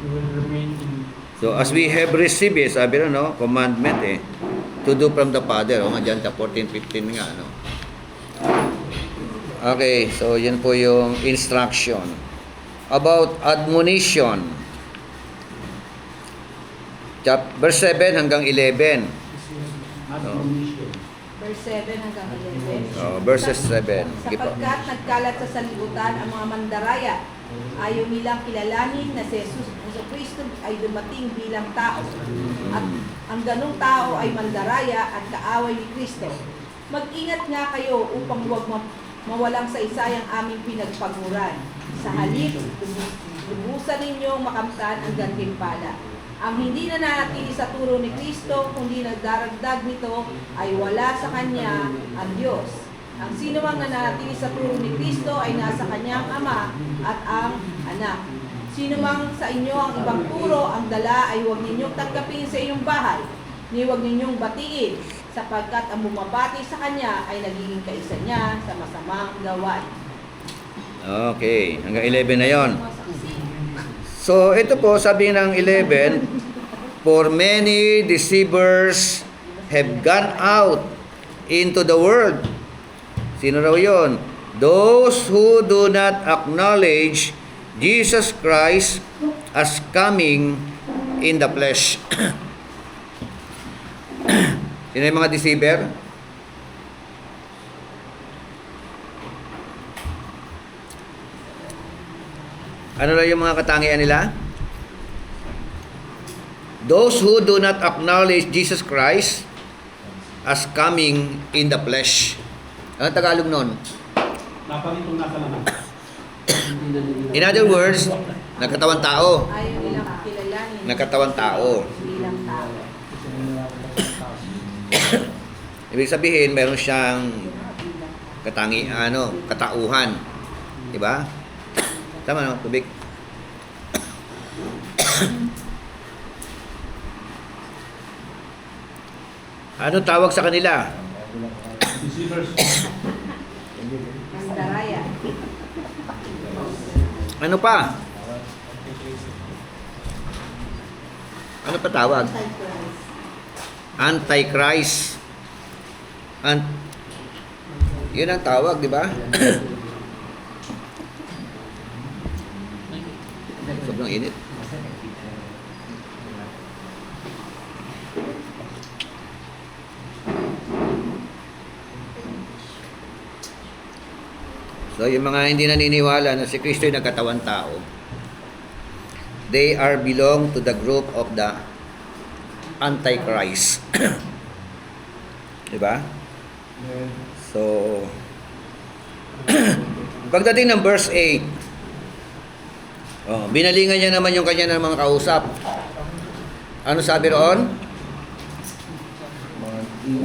you will remain in me. So, as we have received, sabi na, no, commandment to do from the Father. O nga, John 14:15 nga, no. Okay, so yan po yung instruction. About admonition. Verse 7 hanggang 11. Admonition. Verse 7 hanggang 11. Verses 7. Sige po. Sapagkat nagkalat sa sanlibutan ang mga mandaraya, ayaw nilang kilalanin na si Jesucristo ay dumating bilang tao. At ang ganong tao ay mandaraya at kaaway ni Kristo. Mag-ingat nga kayo upang huwag mawalang sa isayang aming pinagpaguran. Sa halip, lubusan ninyong makamtan ang gantimpala. Ang hindi na nanatili sa turo ni Kristo, kundi nagdaragdag nito, ay wala sa Kanya ang Diyos. Ang sino mang nanatili sa turo ni Kristo ay nasa Kanyang Ama at ang Anak. Sino mang sa inyo ang ibang turo, ang dala ay huwag ninyong tanggapin sa inyong bahay, ni huwag ninyong batiin, sapagkat ang bumabati sa Kanya ay nagiging kaisa niya sa masamang gawain. Okay, hanggang 11 na yon. Mga saksi. So, ito po, sabi ng 11, for many deceivers have gone out into the world. Sino raw yun? Those who do not acknowledge Jesus Christ as coming in the flesh. Sino yung mga deceiver? Ano lang yung mga katangian nila? Those who do not acknowledge Jesus Christ as coming in the flesh. Ano Tagalog nun? Naparitong nakalangan. In other words, nagkatawang tao. Ayaw nilang kilalanin Nagkatawang tao. bilang tao. Ibig sabihin, meron siyang katauhan. Diba? Tama no? Tubig. Ano tawag sa kanila? Deceivers. Mandaraya. Ano pa? Ano pa tawag? Antichrist. Antichrist. Yun ang tawag, di ba? Sobrang init. So, yung mga hindi naniniwala na si Kristo ay nagkatawang tao, they are belong to the group of the Antichrist. Diba? So, pagdating ng verse 8, binalingan niya naman yung kanya ng mga kausap. Ano sabi roon?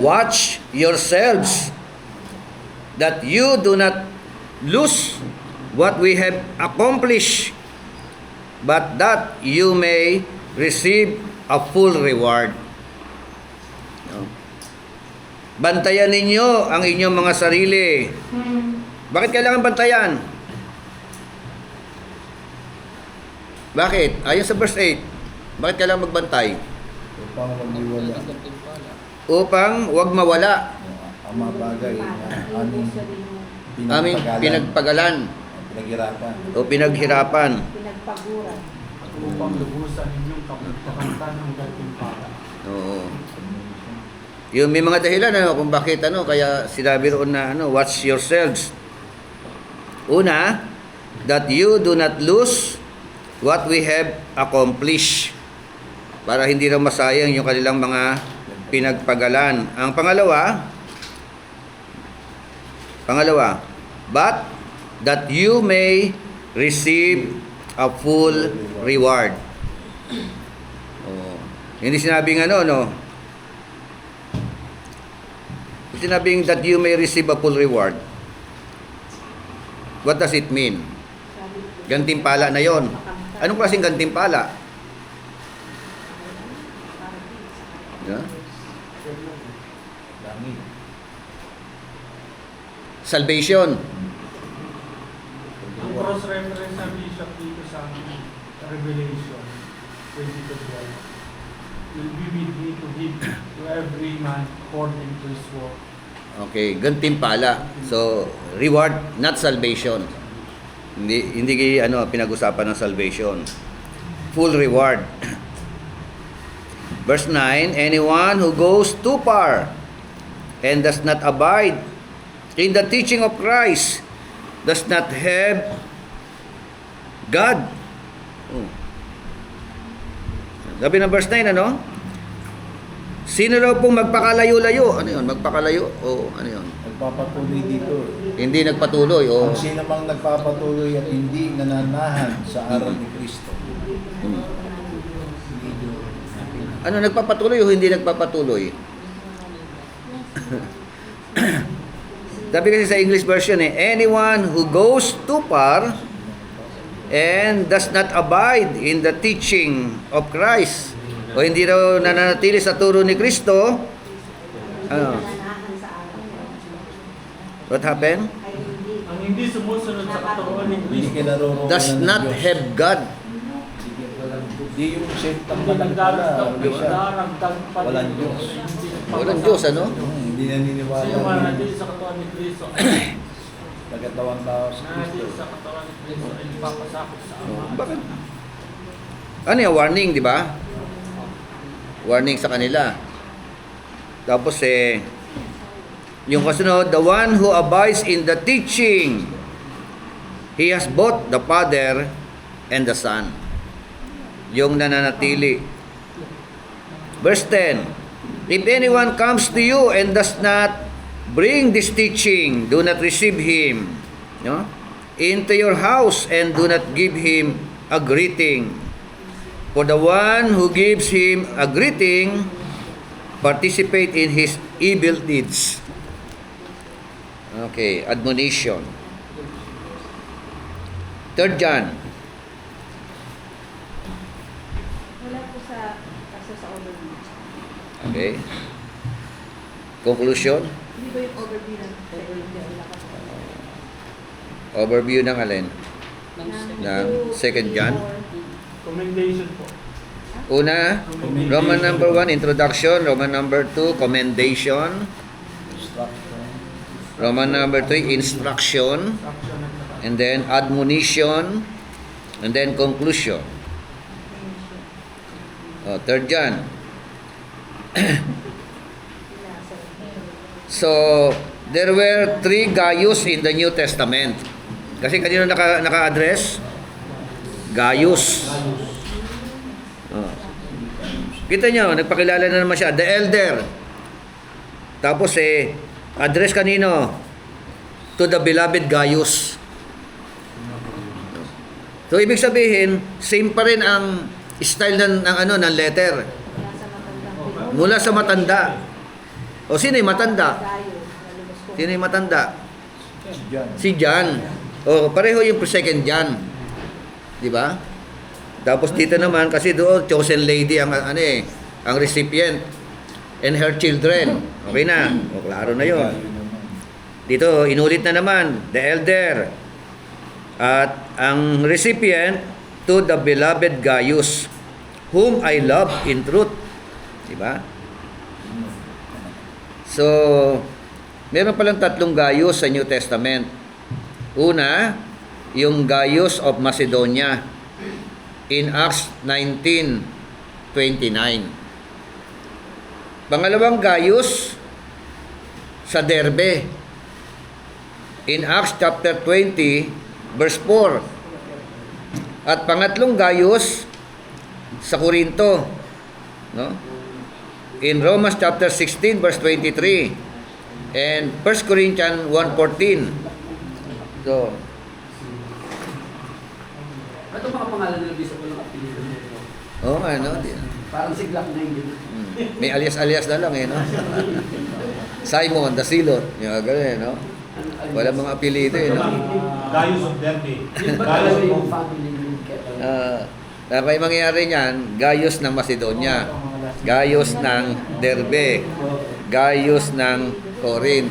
Watch yourselves that you do not lose what we have accomplished, but that you may receive a full reward. Bantayan ninyo ang inyong mga sarili. Bakit kailangan bantayan? Bakit? Ayon sa verse 8, bakit kailangan magbantay? Upang magniwala Upang huwag mawala ang mga bagay na aming pinagpagalan pinaghirapan. o pinaghirapan. Pinagpaguran. Upang lubusan ninyong kakamtan ang gantimpala. Oo. Yung may mga dahilan kung bakit kaya sinabi roon na watch yourselves. Una, that you do not lose what we have accomplished. Para hindi na masayang yung kanilang mga pinagpagalan. Ang pangalawa, but that you may receive a full reward. Oh. Hindi sinabing sinabing that you may receive a full reward. What does it mean? Sabi ko, Gantimpala na yon. Anong klaseng gantimpala? Yeah. Langit. Salvation. Ang cross-reference sa Bishop dito sa Revelation 20:12 will be with me to give to every man according to his work. Okay, gantimpala. So, reward, not salvation. Hindi pinag-usapan ng salvation. Full reward. Verse 9, anyone who goes too far and does not abide in the teaching of Christ does not have God. Oh. Sabi ng verse 9, ano? Sino raw pong magpakalayo-layo? Ano yun? Magpakalayo? O ano yun? Nagpapatuloy dito. Hindi nagpatuloy. O Ang sino mang nagpapatuloy at hindi nananahan sa aral ni Kristo. ano, nagpapatuloy o hindi nagpapatuloy? Sabi kasi sa English version anyone who goes too far and does not abide in the teaching of Christ, o hindi raw nananatili sa turo ni Kristo, ano? nananahan sa araw. What happened? Ay hindi. Ang hindi sumusunod sa katawan ni Hindi Kristo, kinaroroonan Does ng not Diyos. have God. Hindi yung sentang hindi managpala. nagdaragdag pa Walang din. Diyos. Hindi Walang Diyos, ano? Hindi naniniwala. Sino man nanatili sa katawan ni Kristo, Nagkatawang tao sa nanatili Kristo. sa katawan ni Kristo ay ipapasakot sa Ama. Bakit? Ano yung warning, di ba? Warning sa kanila. Tapos yung kasunod, the one who abides in the teaching, he has both the Father and the Son. Yung nananatili. Verse 10, if anyone comes to you and does not bring this teaching, do not receive him, no, into your house and do not give him a greeting. For the one who gives him a greeting participate in his evil deeds. Okay, admonition. 3 John. Wala po sa overview. Okay. Conclusion. Hindi ba yung overview ng Overview ng alin? Ng 2 John. Commendation po. Una, Roman number 1, introduction. Roman number 2, commendation. Instruction. Roman number 3, instruction. Action at saka And then admonition. And then conclusion. 3 John. So, there were 3 Gaius in the New Testament. Kasi kanino naka-address? Gaius. Oh. Kita nyo, nagpakilala na naman siya. The elder. Tapos address kanino? To the beloved Gaius. So, ibig sabihin, same pa rin ang style ng letter. Mula sa matanda. O sino yung matanda? Sino yung matanda? Diyan. Si John. O pareho yung 2 John. Di ba? Tapos dito naman kasi doon chosen lady ang ang recipient and her children. Okay na. O klaro na 'yon. Dito inulit na naman the elder at ang recipient to the beloved Gaius whom I love in truth. Di ba? So, meron palang 3 Gaius sa New Testament. Una, yung Gaius of Macedonia in Acts 19:29. Pangalawang Gaius sa Derbe in Acts chapter 20 verse 4. At pangatlong Gaius sa Corinto, no? In Romans chapter 16 verse 23 and 1 Corinthians 1:14. So, Ito mga pangalan nila bisa ko lang apelido nito. oh ano, Parang siglak na yun. may alias-alias na lang no? Simon, Dasilot, yung ganun no? Wala mga apelido eh. No? Gaius of Derbe. Yun ba Gaius talaga yung of family name kaya? May mangyayari niyan, Gaius ng Macedonia, Gaius ng Derbe, Gaius ng Corinth.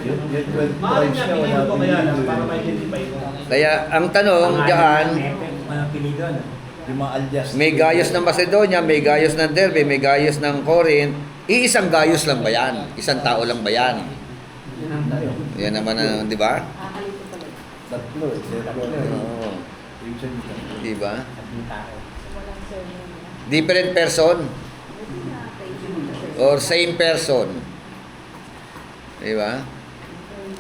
Yung 12 Maaaring tribes niya niya, pinili ko kaya wala lang para ma-identify ko. Kaya ang tanong diyan, yung mga alias. may Gaius ng Macedonia, may Gaius ng Derbe, may Gaius ng Corinth, iisang Gaius lang ba yan? Isang tao lang ba yan? Yun ang tanong. Yan naman ang, di ba? Kakalito pala. Tatlo eh. Oo. Ibig sabihin, Di ba? Walang surname niya. Different person Buti na kay or same person. Di ba?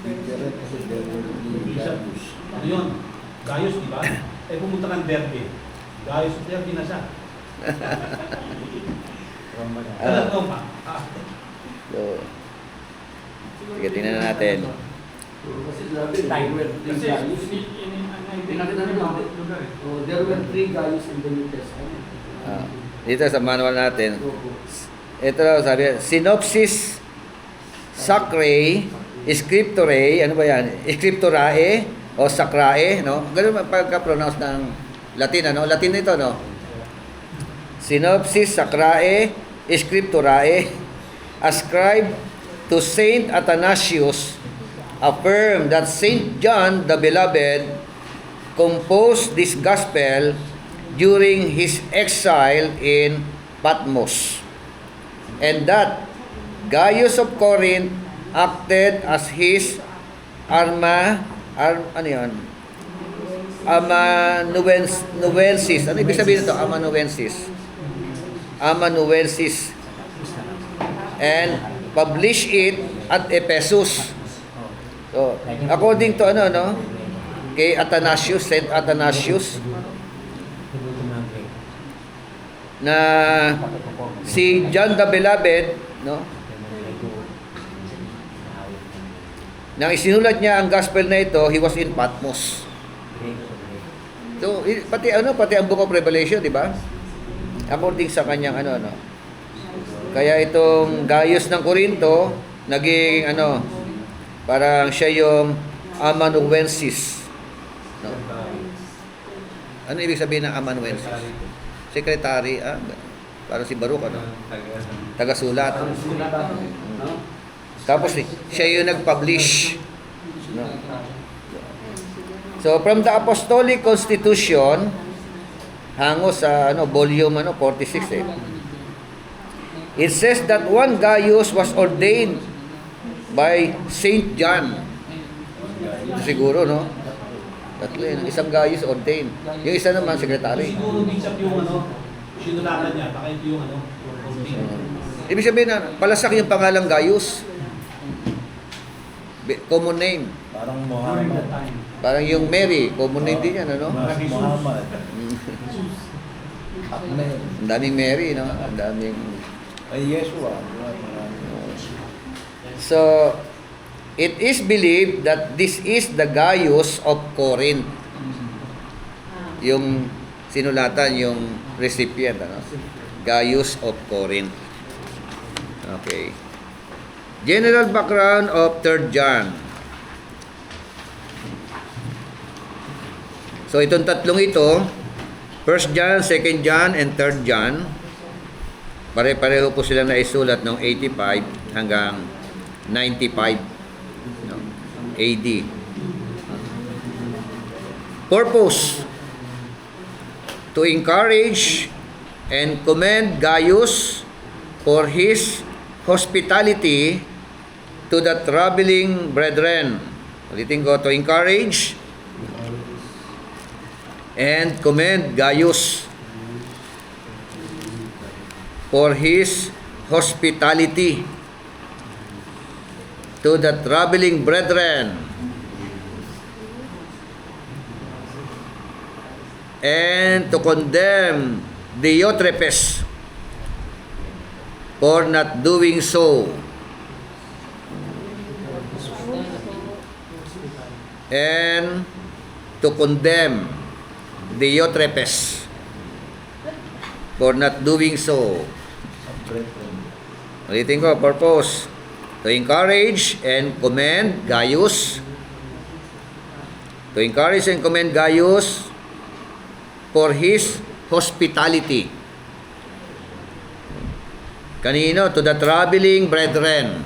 different kasi there will be Gaius. Ano yun? Gaius, di ba? Eh pumunta kang Derbe. Gaius of Derbe na siya. Alam ko pa. So, sige, tingnan na natin. Kasi grabe, there were three Kasi Gaius. pinakita na mga lugar eh. Oh, there were three Gaius in the New Testament. Dito sa manual natin, So, ito daw sabi, Synopsis Sacrae Scripturae, ano ba yan? Scripturae o Sacrae, no? Ganun ang pagka-pronounce ng Latin, ano? Latin ito, no? Synopsis Sacrae Scripturae ascribed to Saint Athanasius affirm that Saint John the Beloved composed this gospel during his exile in Patmos, and that Gaius of Corinth acted as his amanuensis. Ano ibig sabihin nito? Amanuensis. And publish it at Ephesus. So, according to kay Athanasius, Saint Athanasius, na si John the Beloved, no? Nang isinulat niya ang gospel na ito, he was in Patmos. So, pati ang Book of Revelation, di ba? According sa kanyang Kaya itong Gaius ng Corinto, naging parang siya yung amanuensis. No? Ano ibig sabihin ng amanuensis? Secretary, parang si Baruch, tagasulat. no? Tapos siya yung nag-publish. No? So from the Apostolic Constitution hango sa volume 46 it says that one Gaius was ordained by Saint John. Siguro tatlo yun. Isang Gaius ordained. Yung isa naman secretary. Siguro bishop yung sinulatan niya. Baka ito yung Ibig sabihin na palasak yung pangalang Gaius. Common name. Parang During Muhammad. that time. Parang yung Mary, common name din yan, Mas Muhammad. Ahmed. Ang daming Mary, Ang daming... Ay, Yeshua. Marami. So, it is believed that this is the Gaius of Corinth. Yung sinulatan, yung recipient, Gaius of Corinth. Okay. General background of 3rd John. So, itong tatlong ito, 1st John, 2nd John, and 3rd John, pare-pareho po sila na isulat noong 85 hanggang 95 AD. Purpose: to encourage and commend Gaius for his hospitality to the traveling brethren. Ulitin ko, to encourage and commend Gaius for his hospitality to the traveling brethren, and to condemn Diotrephes for not doing so, and to condemn Diotrephes for not doing so. Ulitin ko, purpose: to encourage and commend Gaius. To encourage and commend Gaius for his hospitality. Kanino? To the traveling brethren.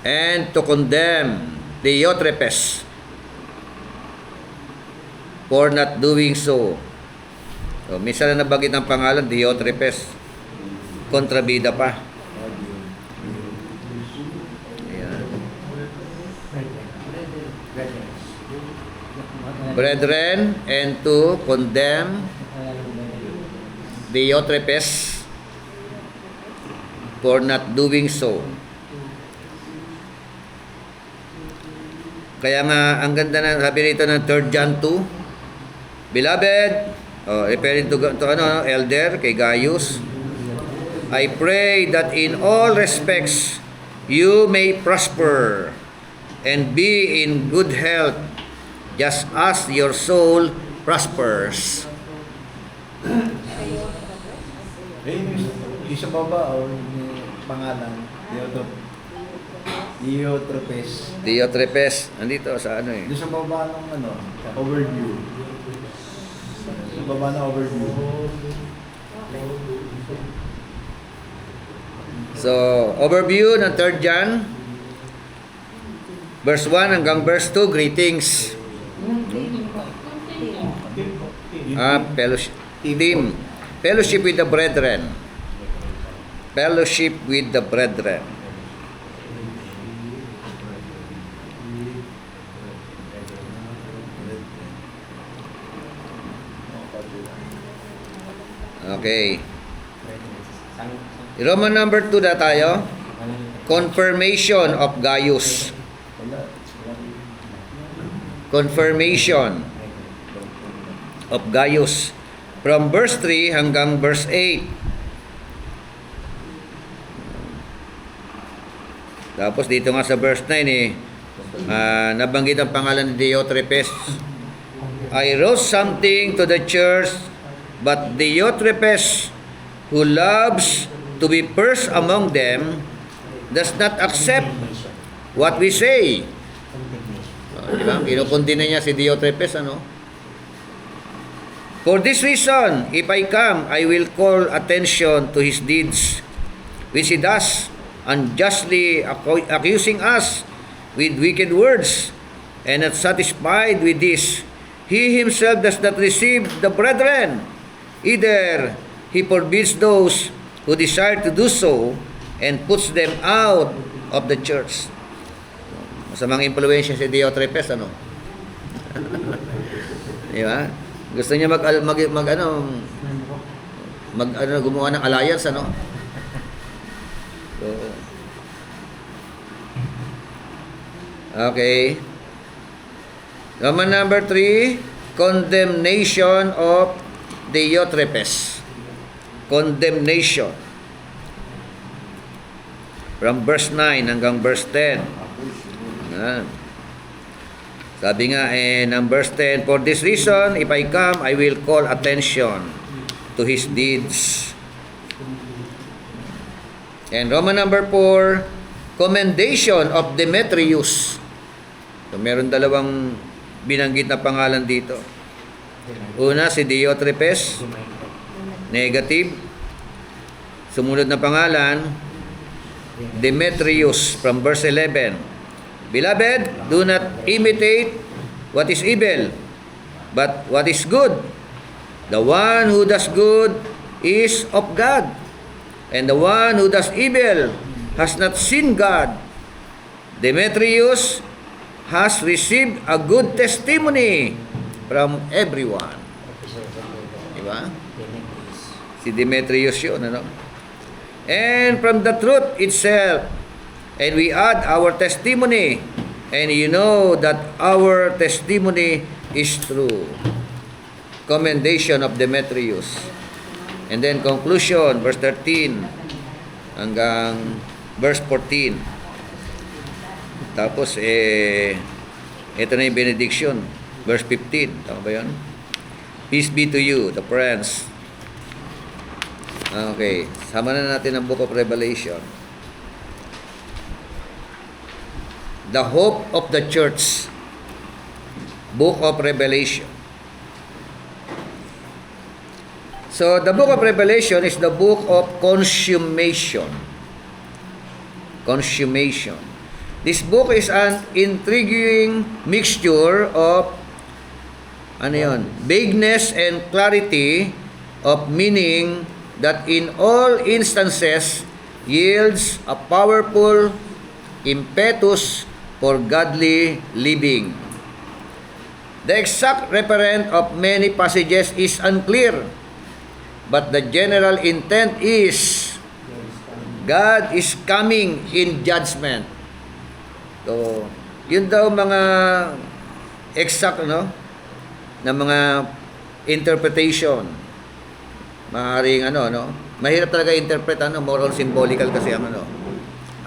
And to condemn Diotrephes for not doing so. So, minsan na nabanggit ang pangalan, Diotrephes. Kontrabida pa. Ayan. Brethren, and to condemn Diotrephes for not doing so. Kaya nga, ang ganda na sabi rito ng 3 John 2, Beloved, referring to elder, kay Gaius, I pray that in all respects you may prosper and be in good health, just as your soul prospers. Isa pa ba o yung pangalan? Diotrephes. Diotrephes, andito sa ano eh. Doon sa baba ng overview. Sa baba ng overview. So, overview ng 3 John, verse 1 hanggang verse 2, greetings. Fellowship. Team. Fellowship with the brethren. Fellowship with the brethren. Okay. Roman number 2 na tayo. Confirmation of Gaius. Confirmation of Gaius. From verse 3 hanggang verse 8. Tapos dito nga sa verse 9 nabanggit ang pangalan ni Diotrephes. I wrote something to the church, but Diotrephes, who loves to be first among them, does not accept what we say. Diba? Kinukundina niya si Diotrephes, ano? For this reason, if I come, I will call attention to his deeds, which he does, unjustly accusing us with wicked words, and not satisfied with this, he himself does not receive the brethren. Either he forbids those who desire to do so and puts them out of the church. Masamang impluwensya si Diotrephes, ano? Di ba? Gusto niya gumawa ng alliance, ano? So, okay. Roman number 3, condemnation of Diotrephes. Condemnation. From verse 9 hanggang verse 10. Sabi nga verse 10, for this reason, if I come, I will call attention to his deeds. And Roman number 4, commendation of Demetrius. So, meron dalawang binanggit na pangalan dito. Una, si Diotrephes, negative. Sumunod na pangalan, Demetrius, from verse 11. Beloved, do not imitate what is evil, but what is good. The one who does good is of God, and the one who does evil has not seen God. Demetrius has received a good testimony from everyone. Diba? Si Demetrius yun, ano? And from the truth itself, and we add our testimony, and you know that our testimony is true. Commendation of Demetrius. And then conclusion, verse 13 hanggang verse 14. Tapos, ito na yung benediction. Verse 15. Tama ba yun? Peace be to you, the friends. Okay, sama na natin ang Book of Revelation. The hope of the church. Book of Revelation. So, the Book of Revelation is the book of consummation. Consummation. This book is an intriguing mixture of vagueness and clarity of meaning that in all instances yields a powerful impetus for godly living. The exact referent of many passages is unclear, but the general intent is God is coming in judgment. So, yun daw mga exact na mga interpretation. Maaaring mahirap talaga interpret more on symbolical kasi ang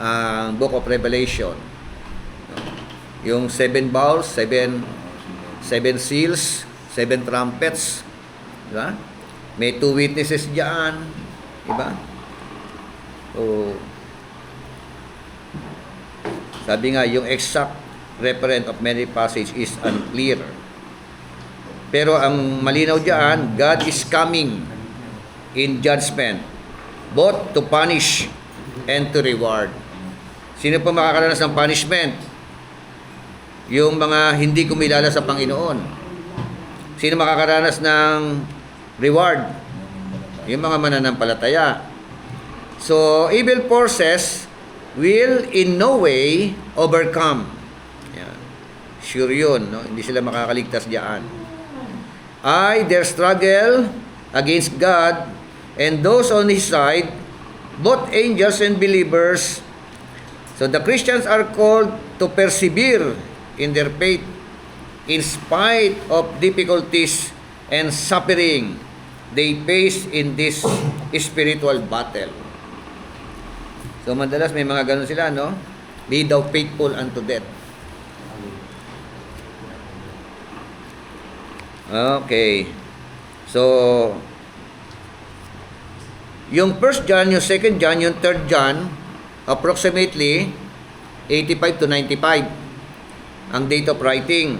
ang Book of Revelation. Yung 7 bowls, 7 seals, 7 trumpets, di ba? May 2 witnesses diyan, di ba? So, sabi nga, yung exact referent of many passage is unclear. Pero ang malinaw diyan, God is coming in judgment, both to punish and to reward. Sino pa makakaranas ng punishment? Yung mga hindi kumilala sa Panginoon. Sino makakaranas ng reward? Yung mga mananampalataya. So, evil forces will in no way overcome. Yan. Sure yun, hindi sila makakaligtas diyan. Their struggle against God and those on His side, both angels and believers. So the Christians are called to persevere in their faith in spite of difficulties and suffering they face in this spiritual battle. So madalas may mga ganun sila, Be thou faithful unto death. Okay. So, yung 1 John, yung 2 John, yung 3 John, approximately 85 to 95 ang date of writing.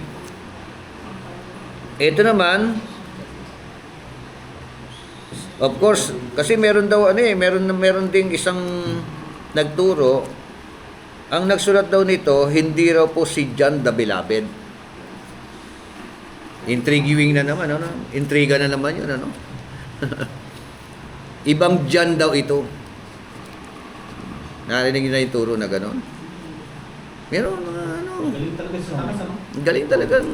Ito naman, of course, kasi meron daw meron ding isang nagturo, ang nagsulat daw nito, hindi raw po si John the Beloved. Intriguing na naman, Intriga na naman yun, Ibang John daw ito. Narinig na yung turo na gano'n. Meron mga Galing talaga sa takas, galing talagang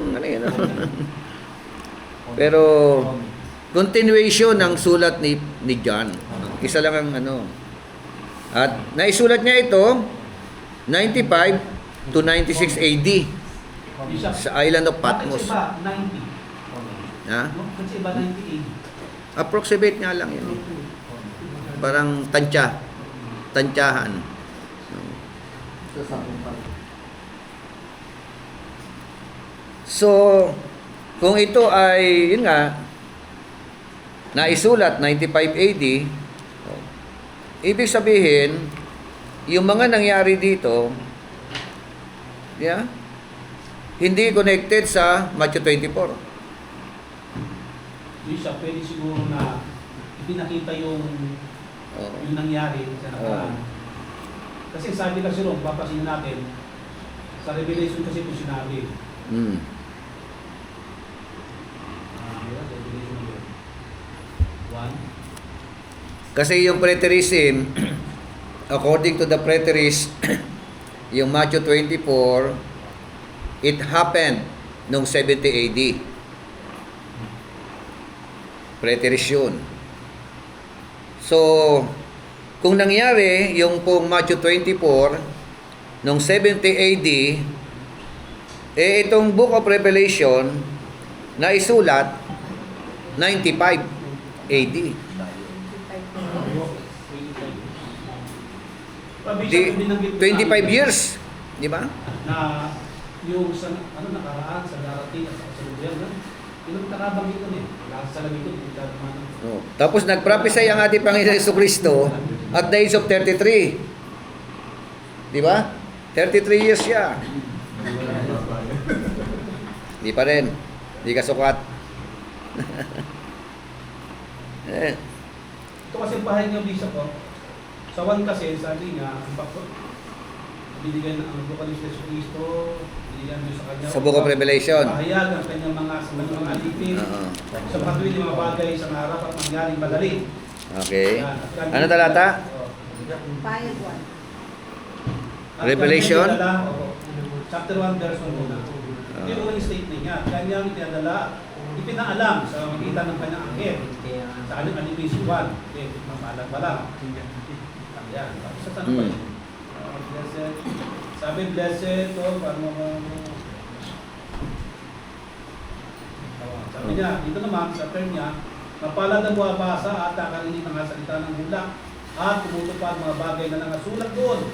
Pero continuation ng sulat ni John. Isa lang ang At naisulat niya ito 95 to 96 AD Bishop, sa island of bakit Patmos. sa iba 90? Ha? Bakit sa iba 90 Approximate nga lang yun. Parang tansyahan. So, kung ito ay, yun nga, naisulat 95 AD, ibig sabihin, yung mga nangyari dito, hindi connected sa Matthew 24. Bishop, pwede siguro na ipinakita yung nangyari sa nakaraan. Kasi sabi kasi ron, papasin natin, sa Revelation kasi ito sinabi. Revelation 1. Kasi yung preterism, according to the preterist, yung Matthew 24, it happened noong 70 AD. Preterist yun. So, kung nangyari yung pong Matthew 24 noong 70 AD, itong Book of Revelation na isulat 95 AD. Bishop, binanggit ko 25 na- years, di ba? Na yung sa nakaraan, sa darating at sa kasalukuyan, Yung nakabanggit nun eh. Wala sa labi ko, hindi ka naman. Oh. Tapos nag-prophesy ang ating Panginoon Jesucristo at the age of 33. Di ba? 33 years siya. Di pa rin. Di ka sukat. Eh, Ito kasi bahay niya, Bishop, oh. Sa 1 kasi, sabi niya, ang binigyan ng Bukalis Yesu Cristo, binigyan niyo sa kanya. Sa Book of Revelation. Pahayag ang kanyang mga alipin. Oo. Sa patuloy ng mga bagay sa harap at mangyaring madali. Okay. Yan. At kanyang- Ano talata? Oo. Payag 1. At Revelation? kanyang dinadala, oo. Chapter 1, verse 1 muna. Ito yung unang statement niya. Kanyang tinadala, ipinaalam sa magitan ng kanyang anghel. Sa alipin 1. Okay, mapaalam pa lang. Yan. Tapos sa tanong pa yun. Blessed. Sabi, blessed to, paano mo sabi niya, dito naman, sa turn niya, mapalad ang buwabasa at nakarinig ng salita ng hula at tumutupad mga bagay na nangasulat doon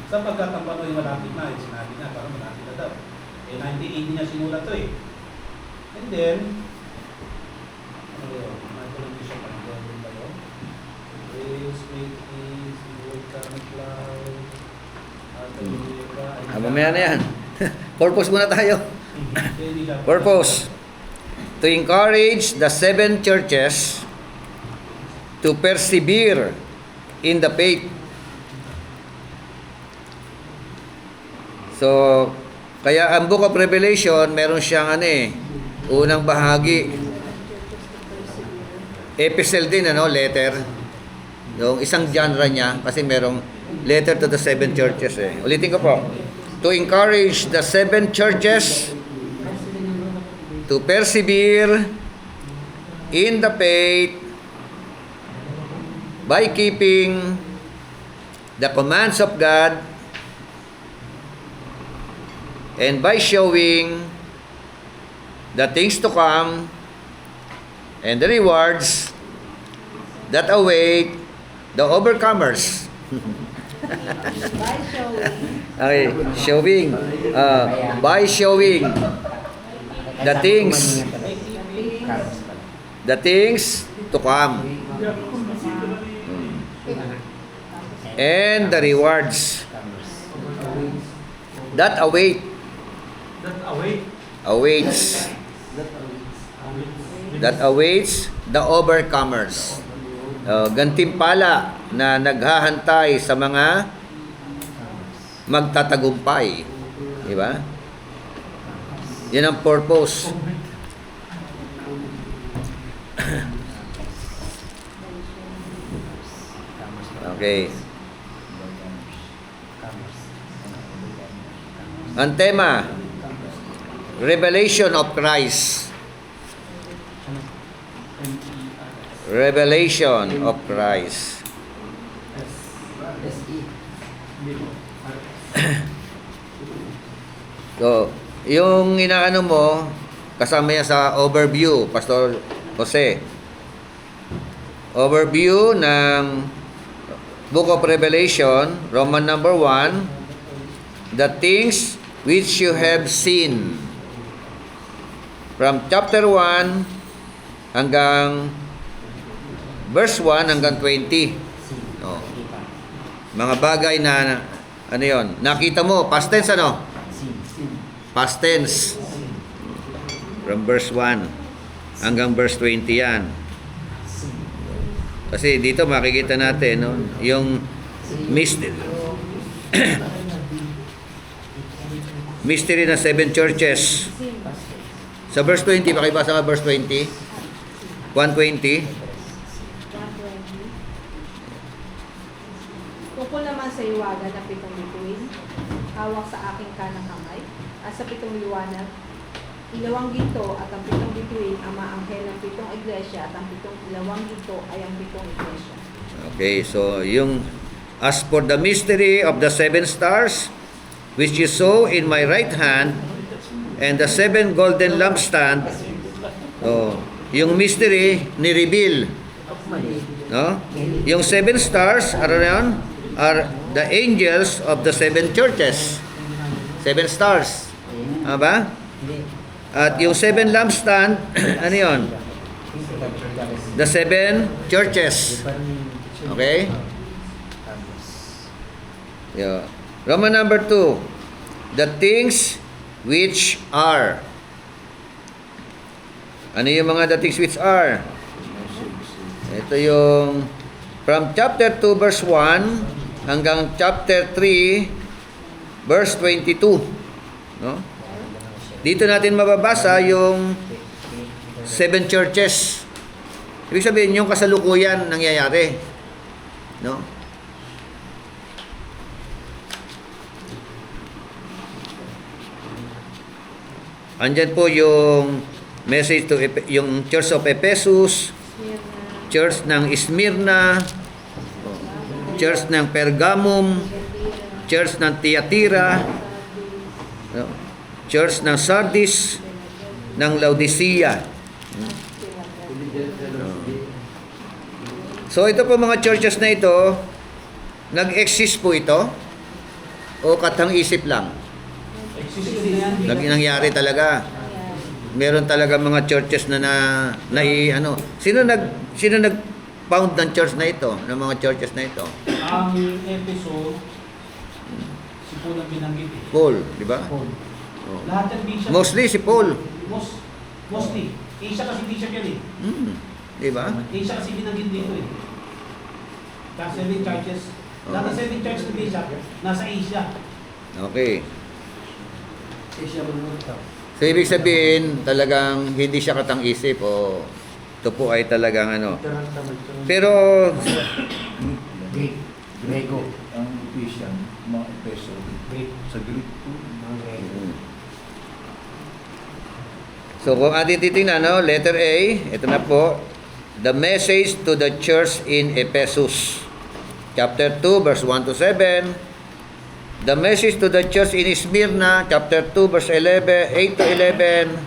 sapagkat ang pano'y malapit na. Sinabi niya, parang malapit na daw. 1980 niya sinulat to eh. And then, ano yun? Nagkaroon siya pa ng ba yun? Praise, make peace, will come cloud. Mamaya na yan. Purpose muna tayo. Purpose. To encourage the 7 churches to persevere in the faith. So, kaya ang Book of Revelation, meron siyang unang bahagi. Epistle din, letter. Yung isang genre niya, kasi merong letter to the 7 churches Ulitin ko po. To encourage the 7 churches to persevere in the faith by keeping the commands of God and by showing the things to come and the rewards that await the overcomers. By showing Okay, showing. By showing the things to come and the rewards that awaits the overcomers. Gantimpala na naghahantay sa mga magtatagumpay. Di ba? Yan ang purpose. Okay. Ang tema, Revelation of Christ. Revelation of Christ. So, yung inaano mo, kasama yan sa overview, Pastor Jose. Overview ng Book of Revelation, Roman number 1, the things which you have seen. From chapter 1 hanggang verse 1 hanggang 20. Oh. Mga bagay na ano yon? Nakita mo, past tense ano? Past tense. From verse 1 hanggang verse 20 yan. Kasi dito makikita natin no, yung mystery. Mystery ng 7 churches. Sa verse 20, pakibasa ka verse 20. 120. Tungkol naman sa iwagan na 7 bituin, hawak sa aking kanang kamay, at sa 7 liwanag, ilawang ginto at ang 7 bituin ang maanghel ng 7 iglesia at ang 7 ilawang ginto ay ang 7 iglesia. Okay, so yung as for the mystery of the 7 stars, which you saw in my right hand, and the 7 golden lampstand, oh, yung mystery ni-reveal. No? Yung 7 stars, ano yun? Are the angels of the 7 churches. 7 stars. Ba? At yung 7 lampstand, ano yun? The 7 churches. Okay? Yeah. Roman number 2. The things which are. Ano yung mga the things which are? Ito yung from chapter 2 verse 1 hanggang chapter 3 verse 22. No? Dito natin mababasa yung 7 churches. Ibig sabihin yung kasalukuyan nangyayari. No? Andyan po yung message to yung Church of Ephesus, Church ng Smyrna, Church ng Pergamum, Church ng Thyatira, Church ng Sardis, ng Laodicea. So ito po mga churches na ito, nag-exist po ito o katang-isip lang? Existing na yan. Nangyari talaga. Meron talaga mga churches na ano. Sino nag found ng church na ito, ng mga churches na ito? Ang episode, si Paul ang binanggit eh. Paul, di ba? Paul. Oh. Lahat yan bishop. Mostly si Paul. Mostly. Asia kasi bishop yan eh. Di ba? Asia kasi binanggit dito eh. Kaya 7 churches. Lahat ng 7 churches na bishop, nasa Asia. Okay. Asia mo ito. So ibig sabihin talagang hindi siya katang-isip o ito po ay talagang ano. Pero Greek. Grego. Ang Ephesian, mga Epeso, Greek. sa Greek po. Mga Grego. so kung atin titingnan, no, letter A, ito na po, the message to the church in Ephesus. Chapter 2, verse 1 to 7. The message to the church in Smyrna, chapter 2, verse 11, 8 to 11.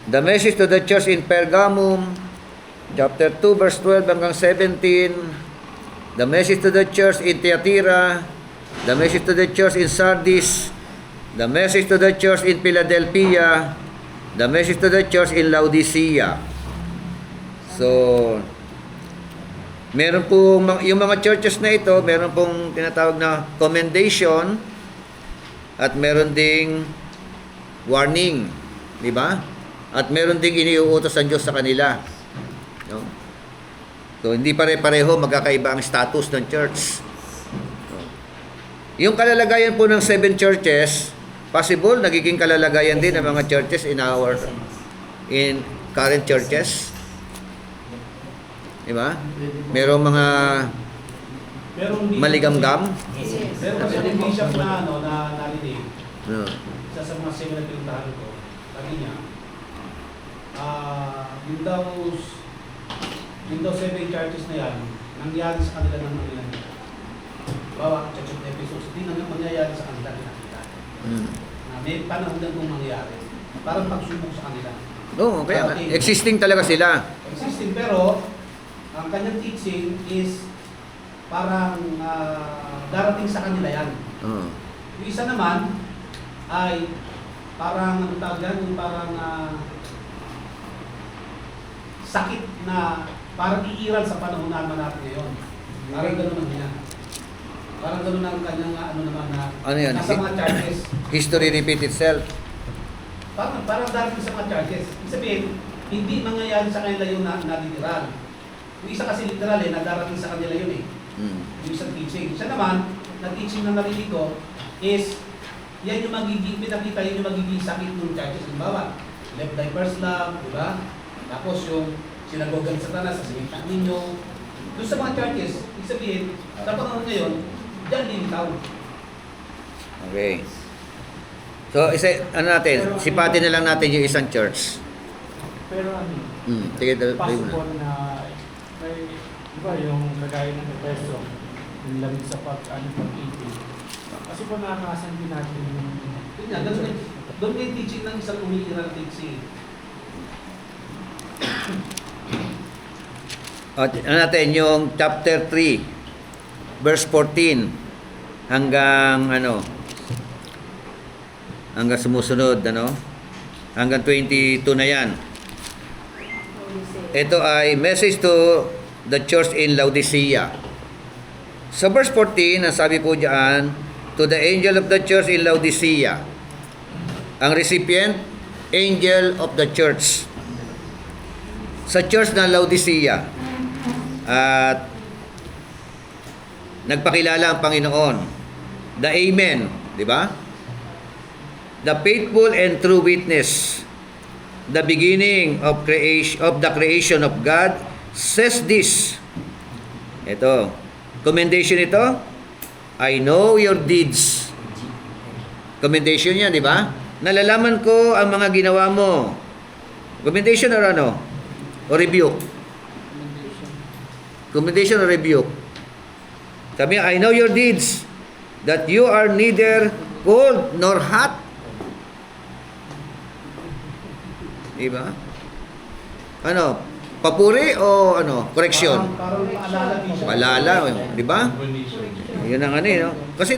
The message to the church in Pergamum, chapter 2, verse 12 hanggang 17. The message to the church in Thyatira. The message to the church in Sardis. The message to the church in Philadelphia. The message to the church in Laodicea. So, meron pong yung mga churches na ito, meron pong tinatawag na commendation at meron ding warning, di ba? At meron ding iniuutos ng Diyos sa kanila. No? So hindi pare-pareho, magkakaiba ang status ng church. No? Yung kalalagayan po ng 7 churches, possible nagiging kalalagayan din ng mga churches in current churches. Di ba? Merong mga maligamgam. Pero kasi yung bishop na narinig, No. isa sa mga seminar pinuntahan ko, sabi niya, yung daw 7 churches na yan, nangyari sa kanila ng mga ilan. Bawa, Church of Ephesus, hindi na mangyayari sa kanila nakita. Na may panahon lang kung mangyayari. Parang pagsubok sa kanila. No, kaya existing talaga sila. Existing, pero ang kanyang teaching is parang darating sa kanila yan. Oh. Yung isa naman ay parang ano tawag yan, yung parang sakit na parang iiral sa panahon naman natin ngayon. Parang gano'n ang yan. Parang gano'n ang kanyang ano naman na Ano yan? nasa mga charges. History repeat itself. Parang darating sa mga charges. Ibig sabihin, hindi mangyayari sa kanila yung naliteral. Yung isa kasi literal na darating sa kanila yun eh. Yung isang teaching. Siya naman, na teaching na narinig ko is yan yung magiging, pinakita yun yung magiging sakit ng churches. Halimbawa, left thy first love, di ba? Tapos yung sinagogan sa tanas, sa sinita ninyo. Doon sa mga churches, ibig sabihin, sa panahon ngayon, dyan lilitaw. Okay. So, ano natin, sipatin na lang natin yung isang church. Pero ano, Sige, tayo muna. possible na may, iba yung kagaya ng Efeso, yung lamig sa pag-ibig. Kasi po nakakasan din natin yung Yun nga, doon may teaching ng isang umiiral teaching. At ano natin, yung chapter 3, verse 14, hanggang ano, hanggang sumusunod, ano? hanggang 22 na yan. Laodicea. Ito ay message to the church in Laodicea. Sa verse 14, ang sabi po diyan, to the angel of the church in Laodicea. Ang recipient, angel of the church. Sa church ng Laodicea. At nagpakilala ang Panginoon. The Amen, di ba? The faithful and true witness. The beginning of the creation of God says this. Ito, commendation ito. I know your deeds. Commendation yan, di ba? Nalalaman ko ang mga ginawa mo. Commendation or ano? O rebuke? Commendation or rebuke? Sabi niya, I know your deeds, that you are neither cold nor hot. Diba? Ano? Papuri o ano? Correction? Parang paalala din siya. Paalala, di ba? Yun ang ano, no? Kasi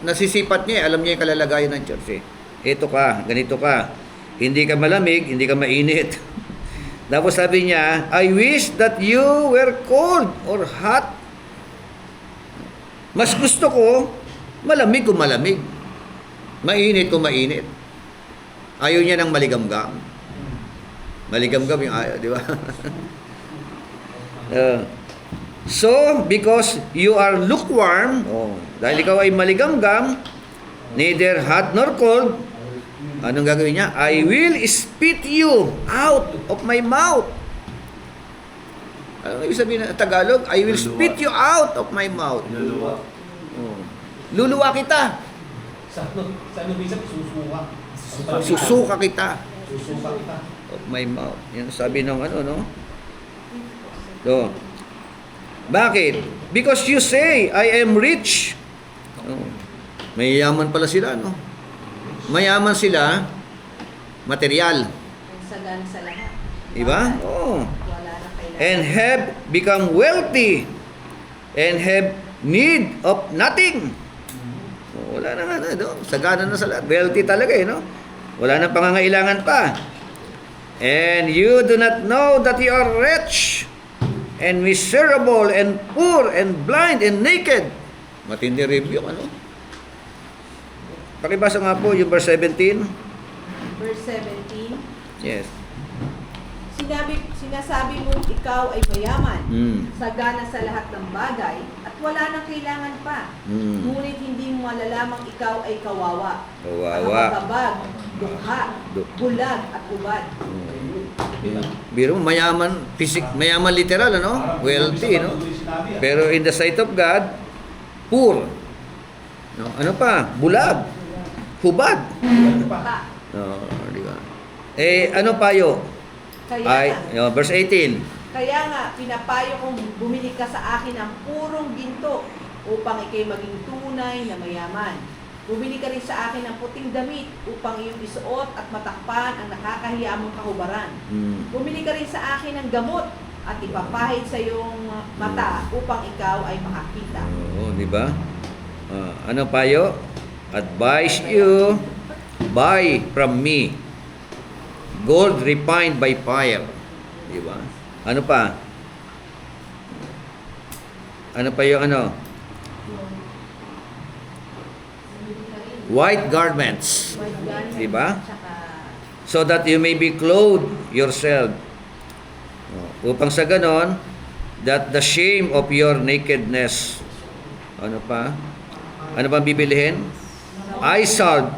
nasisipat niya, alam niya yung kalalagayan ng church eh. Ito ka, ganito ka. Hindi ka malamig, hindi ka mainit. Tapos sabi niya, I wish that you were cold or hot. Mas gusto ko, malamig kung malamig. Mainit kung mainit. Ayaw niya ng maligamgam. Maligamgam yung ayaw, di ba? So, because you are lukewarm, dahil ikaw ay maligamgam, neither hot nor cold, anong gagawin niya? I will spit you out of my mouth. Ano ibig sabihin ng Tagalog? I will spit you out of my mouth. Luluwa. Luluwa kita. Sa ano bisap, susuka. Susuka kita. Susuka kita. Of my mouth. Yan sabi ng ano, no? So, bakit? Because you say, I am rich. Mayayaman pala sila, no? Mayaman sila, material. Ang sagana sa lahat. Diba? Oo. Wala na kailangan. And have become wealthy and have need of nothing. Wala na nga na, no? Sagana na sa lahat. Wealthy talaga eh, no? Wala nang pangangailangan pa. And you do not know that you are rich and miserable and poor and blind and naked. Matindi review, ano? Pakibasa nga po yung verse 17. Verse 17. Yes. Sinasabi mong ikaw ay mayaman, Mm. sagana sa lahat ng bagay, at wala nang kailangan pa. Mm. Ngunit hindi mo malalamang ikaw ay kawawa. Kawawa. Kabagabag, dukha, bulag, at ubad. Biro mo, mayaman, mayaman literal, ano? Wealthy, no? Pero in the sight of God, poor. No? Ano pa? Bulag. Hubad. Pa. No, di ba? Eh, ano payo? Ay, Kaya, verse 18. kaya nga, pinapayo kong bumili ka sa akin ng purong ginto upang ikay maging tunay na mayaman. Bumili ka rin sa akin ng puting damit upang iyong isuot at matakpan ang nakakahiya mong kahubaran. Mm. Bumili ka rin sa akin ng gamot at ipapahid sa iyong mata upang ikaw ay makakita. Oo, di ba? Ano payo? Advise you, buy from me gold refined by fire. Di ba? Ano pa? Ano pa yung ano? White garments. White garment, Diba? tsaka So that you may be clothed yourself. Upang sa ganon, that the shame of your nakedness. Ano pa? Ano pa bibilihin? Eye salve.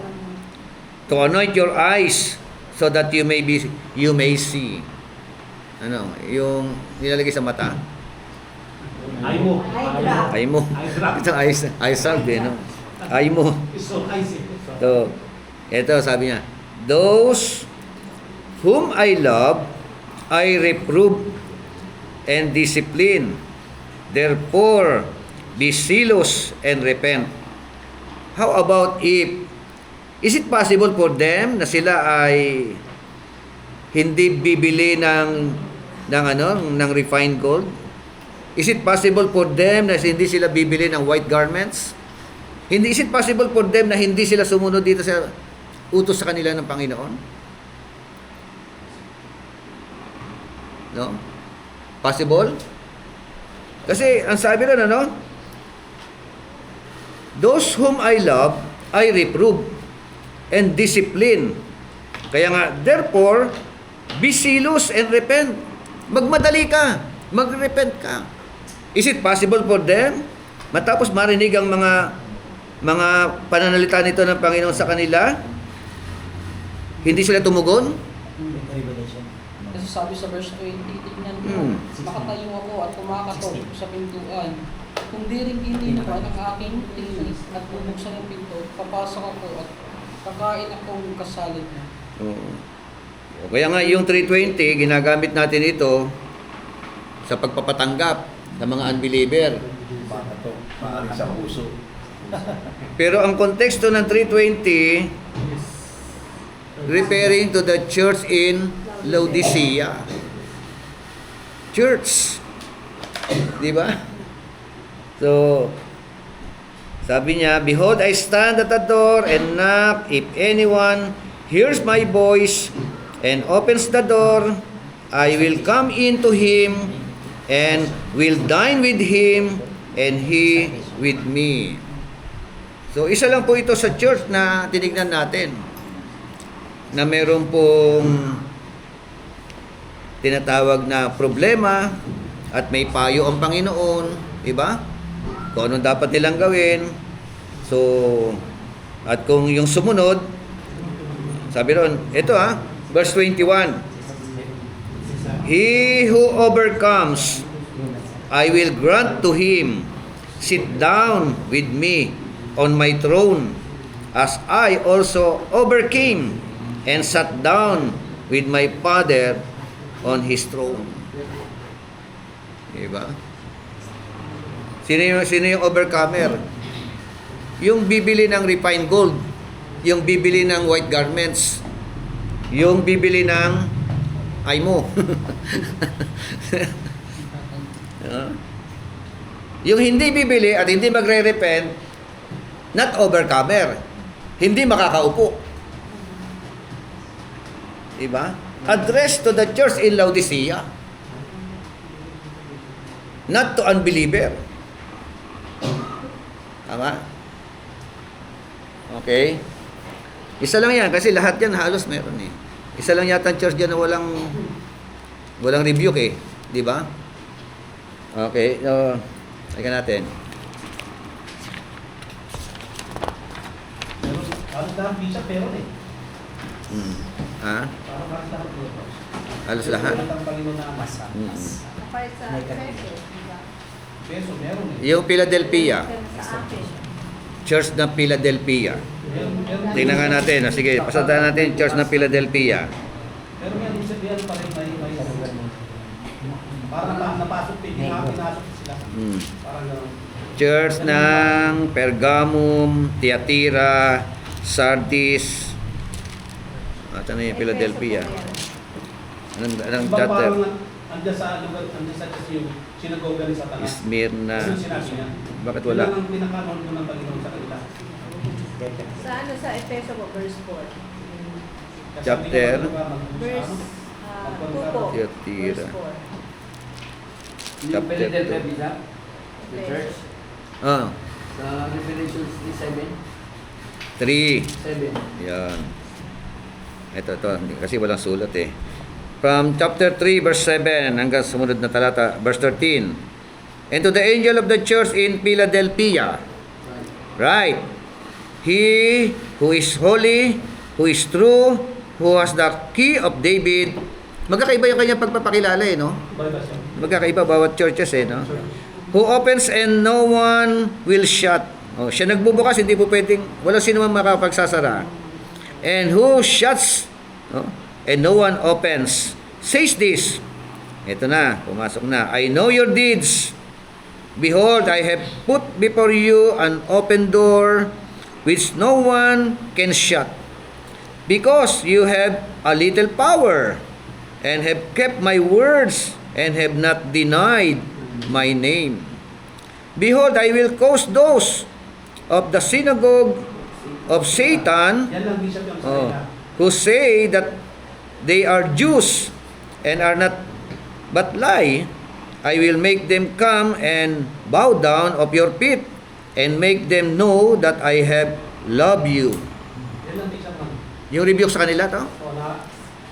To anoint your eyes so that you may see. Ano? Yung nilalagay sa mata. Ay mo. Eye mo. Eye drop. Ito eye salve, no? Eye mo. So, eyes eh. So, ito sabi niya, those whom I love, I reprove and discipline. Therefore, be zealous and repent. How about is it possible for them na sila ay hindi bibili ng refined gold? Is it possible for them na hindi sila bibili ng white garments? Is it possible for them na hindi sila sumunod dito sa utos sa kanila ng Panginoon? No? Possible? Kasi ang sabi ron, ano? Those whom I love, I reprove and discipline. Kaya nga, therefore, be zealous and repent. Magmadali ka. Mag-repent ka. Is it possible for them? Matapos marinig ang mga pananalita nito ng Panginoon sa kanila, hindi sila tumugon? Revelation. Kasi sabi sa verse 20, tignan Hmm. mo, makatayo ako at kumakatok sa pintuan. Kung di rin kininukan ang aking tinis at bubuksan ang pinto, papasok ako at kakain akong kasalid na. Oo. Kaya nga yung 320, ginagamit natin ito sa pagpapatanggap ng mga unbeliever. Baka to, maaari sa puso. Pero ang konteksto ng 320, referring to the church in Laodicea. Church. Di ba? So, sabi niya, behold, I stand at the door and knock. If anyone hears my voice and opens the door, I will come into him and will dine with him and he with me. So, isa lang po ito sa church na tinignan natin na meron pong tinatawag na problema at may payo ang Panginoon, di ba? Kung anong dapat nilang gawin. So, at kung yung sumunod, sabi ron, ito verse 21. He who overcomes, I will grant to him, sit down with me on my throne, as I also overcame and sat down with my Father on his throne. Diba? Sino yung overcomer? Yung bibili ng refined gold, yung bibili ng white garments, yung bibili ng aymo. Yung hindi bibili at hindi magre-repent, not overcomer, hindi makakaupo. Diba? Address to the church in Laodicea, not to unbeliever. Tama? Okay? Isa lang yan, kasi lahat yan halos meron eh. Isa lang yata ang church dyan na walang rebuke eh. Di ba? Okay, teka natin. Pero, halos lahat bishop, pero eh. Ha? Parang halos lahat bishop. Halos lahat. Wala tayong Panginoon na masa. Apart sa peso, diba? Peso, meron eh. Yung Philadelphia, Sa akin. Church ng Philadelphia. Meron. Tingnan nga natin. Sige, pasaltahan natin yung Church ng Philadelphia. Pero may sabihan pa rin may parang napasok din, pinasok sila. Parang gano'n. Church ng Pergamum, Thyatira, Sardis. At ano yung Philadelphia? Anong Iba chapter? parang andyan sa lugar, andyan sa yung sinagoga ni Satanas. Smyrna. Kasi yung sinabi niya. Bakit wala? Yun ang pinakanon ko ng Panginoon sa kanila. Sa Efeso po, verse 4. Kasi Chapter? hindi ka mag-ano, Verse 2 po. Thyatira. Verse 4. Yung Chapter Philadelphia two. Visa, the church, Ah, sa Revelation 7. 3. Yan. Ito, kasi walang sulat eh. From chapter 3, verse 7 hanggang sumunod na talata, verse 13. And to the angel of the church in Philadelphia, right? He who is holy, who is true, who has the key of David. Magkakaiba yung kanyang pagpapakilala eh, no? Balbas yun. Magkakaiba bawat churches eh, no? Who opens and no one will shut. Oh, siya nagbubukas, hindi po pwedeng, walang sino man makapagsasara. And who shuts, no? And no one opens. Says this. Ito na, pumasok na. I know your deeds. Behold, I have put before you an open door which no one can shut. Because you have a little power and have kept my words and have not denied my name. Behold, I will cause those of the synagogue of Satan Yan lang bishop yung sa kanila. who say that they are Jews and are not but lie, I will make them come and bow down of your feet, and make them know that I have loved you. Yan lang, Bishop, man. Yung rebuke sa kanila to? So, na,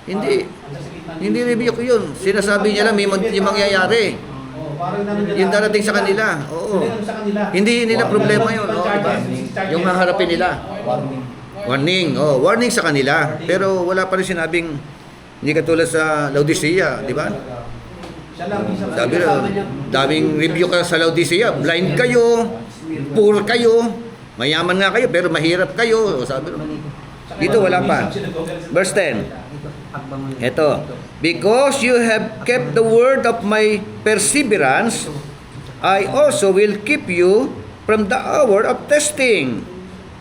Hindi. andyan sa gitna Hindi ng- rebuke yun. Sinasabi niya lang may yung mangyayari. Oo, parang nandiyan Yung na- darating sa kanila. Oo. Hindi ano sa kanila. Hindi nila Wow. problema yun. Oo, diba? Yung haharapin nila. Warning. Warning. Oh, warning sa kanila. Pero wala pa rin sinabing hindi katulad sa Laodicea, di ba? Siya lang, Bishop. Sabi rin, daming review ka sa Laodicea. Blind kayo, poor kayo, mayaman nga kayo, pero mahirap kayo. O, sabi rin. Dito wala pa. Verse 10. Ito. Because you have kept the word of my perseverance, I also will keep you from the hour of testing,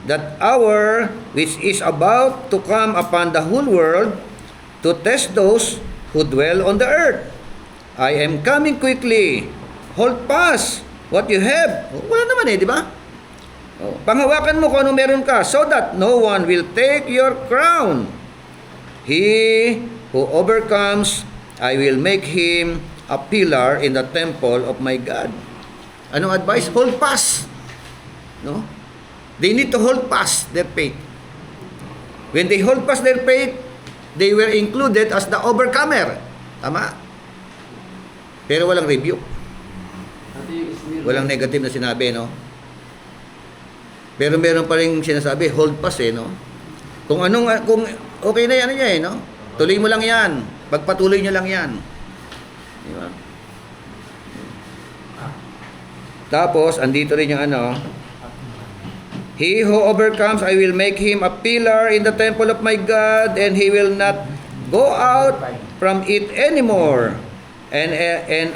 that hour which is about to come upon the whole world to test those who dwell on the earth. I am coming quickly. Hold fast what you have. Wala naman eh, di ba? Oh, panghawakan mo kung ano meron ka, so that no one will take your crown. He who overcomes, I will make him a pillar in the temple of my God. Anong advice? Hold fast. No? They need to hold fast their faith. When they hold fast their faith, they were included as the overcomer. Tama? Pero walang review. Walang negative na sinabi, no? Pero meron pa rin sinasabi, hold fast eh, no? Kung okay na yan niya eh, no? Tuloy mo lang yan. Pagpatuloy nyo lang yan. Di ba? Tapos, andito rin yung ano, he who overcomes, I will make him a pillar in the temple of my God, and he will not go out from it anymore. And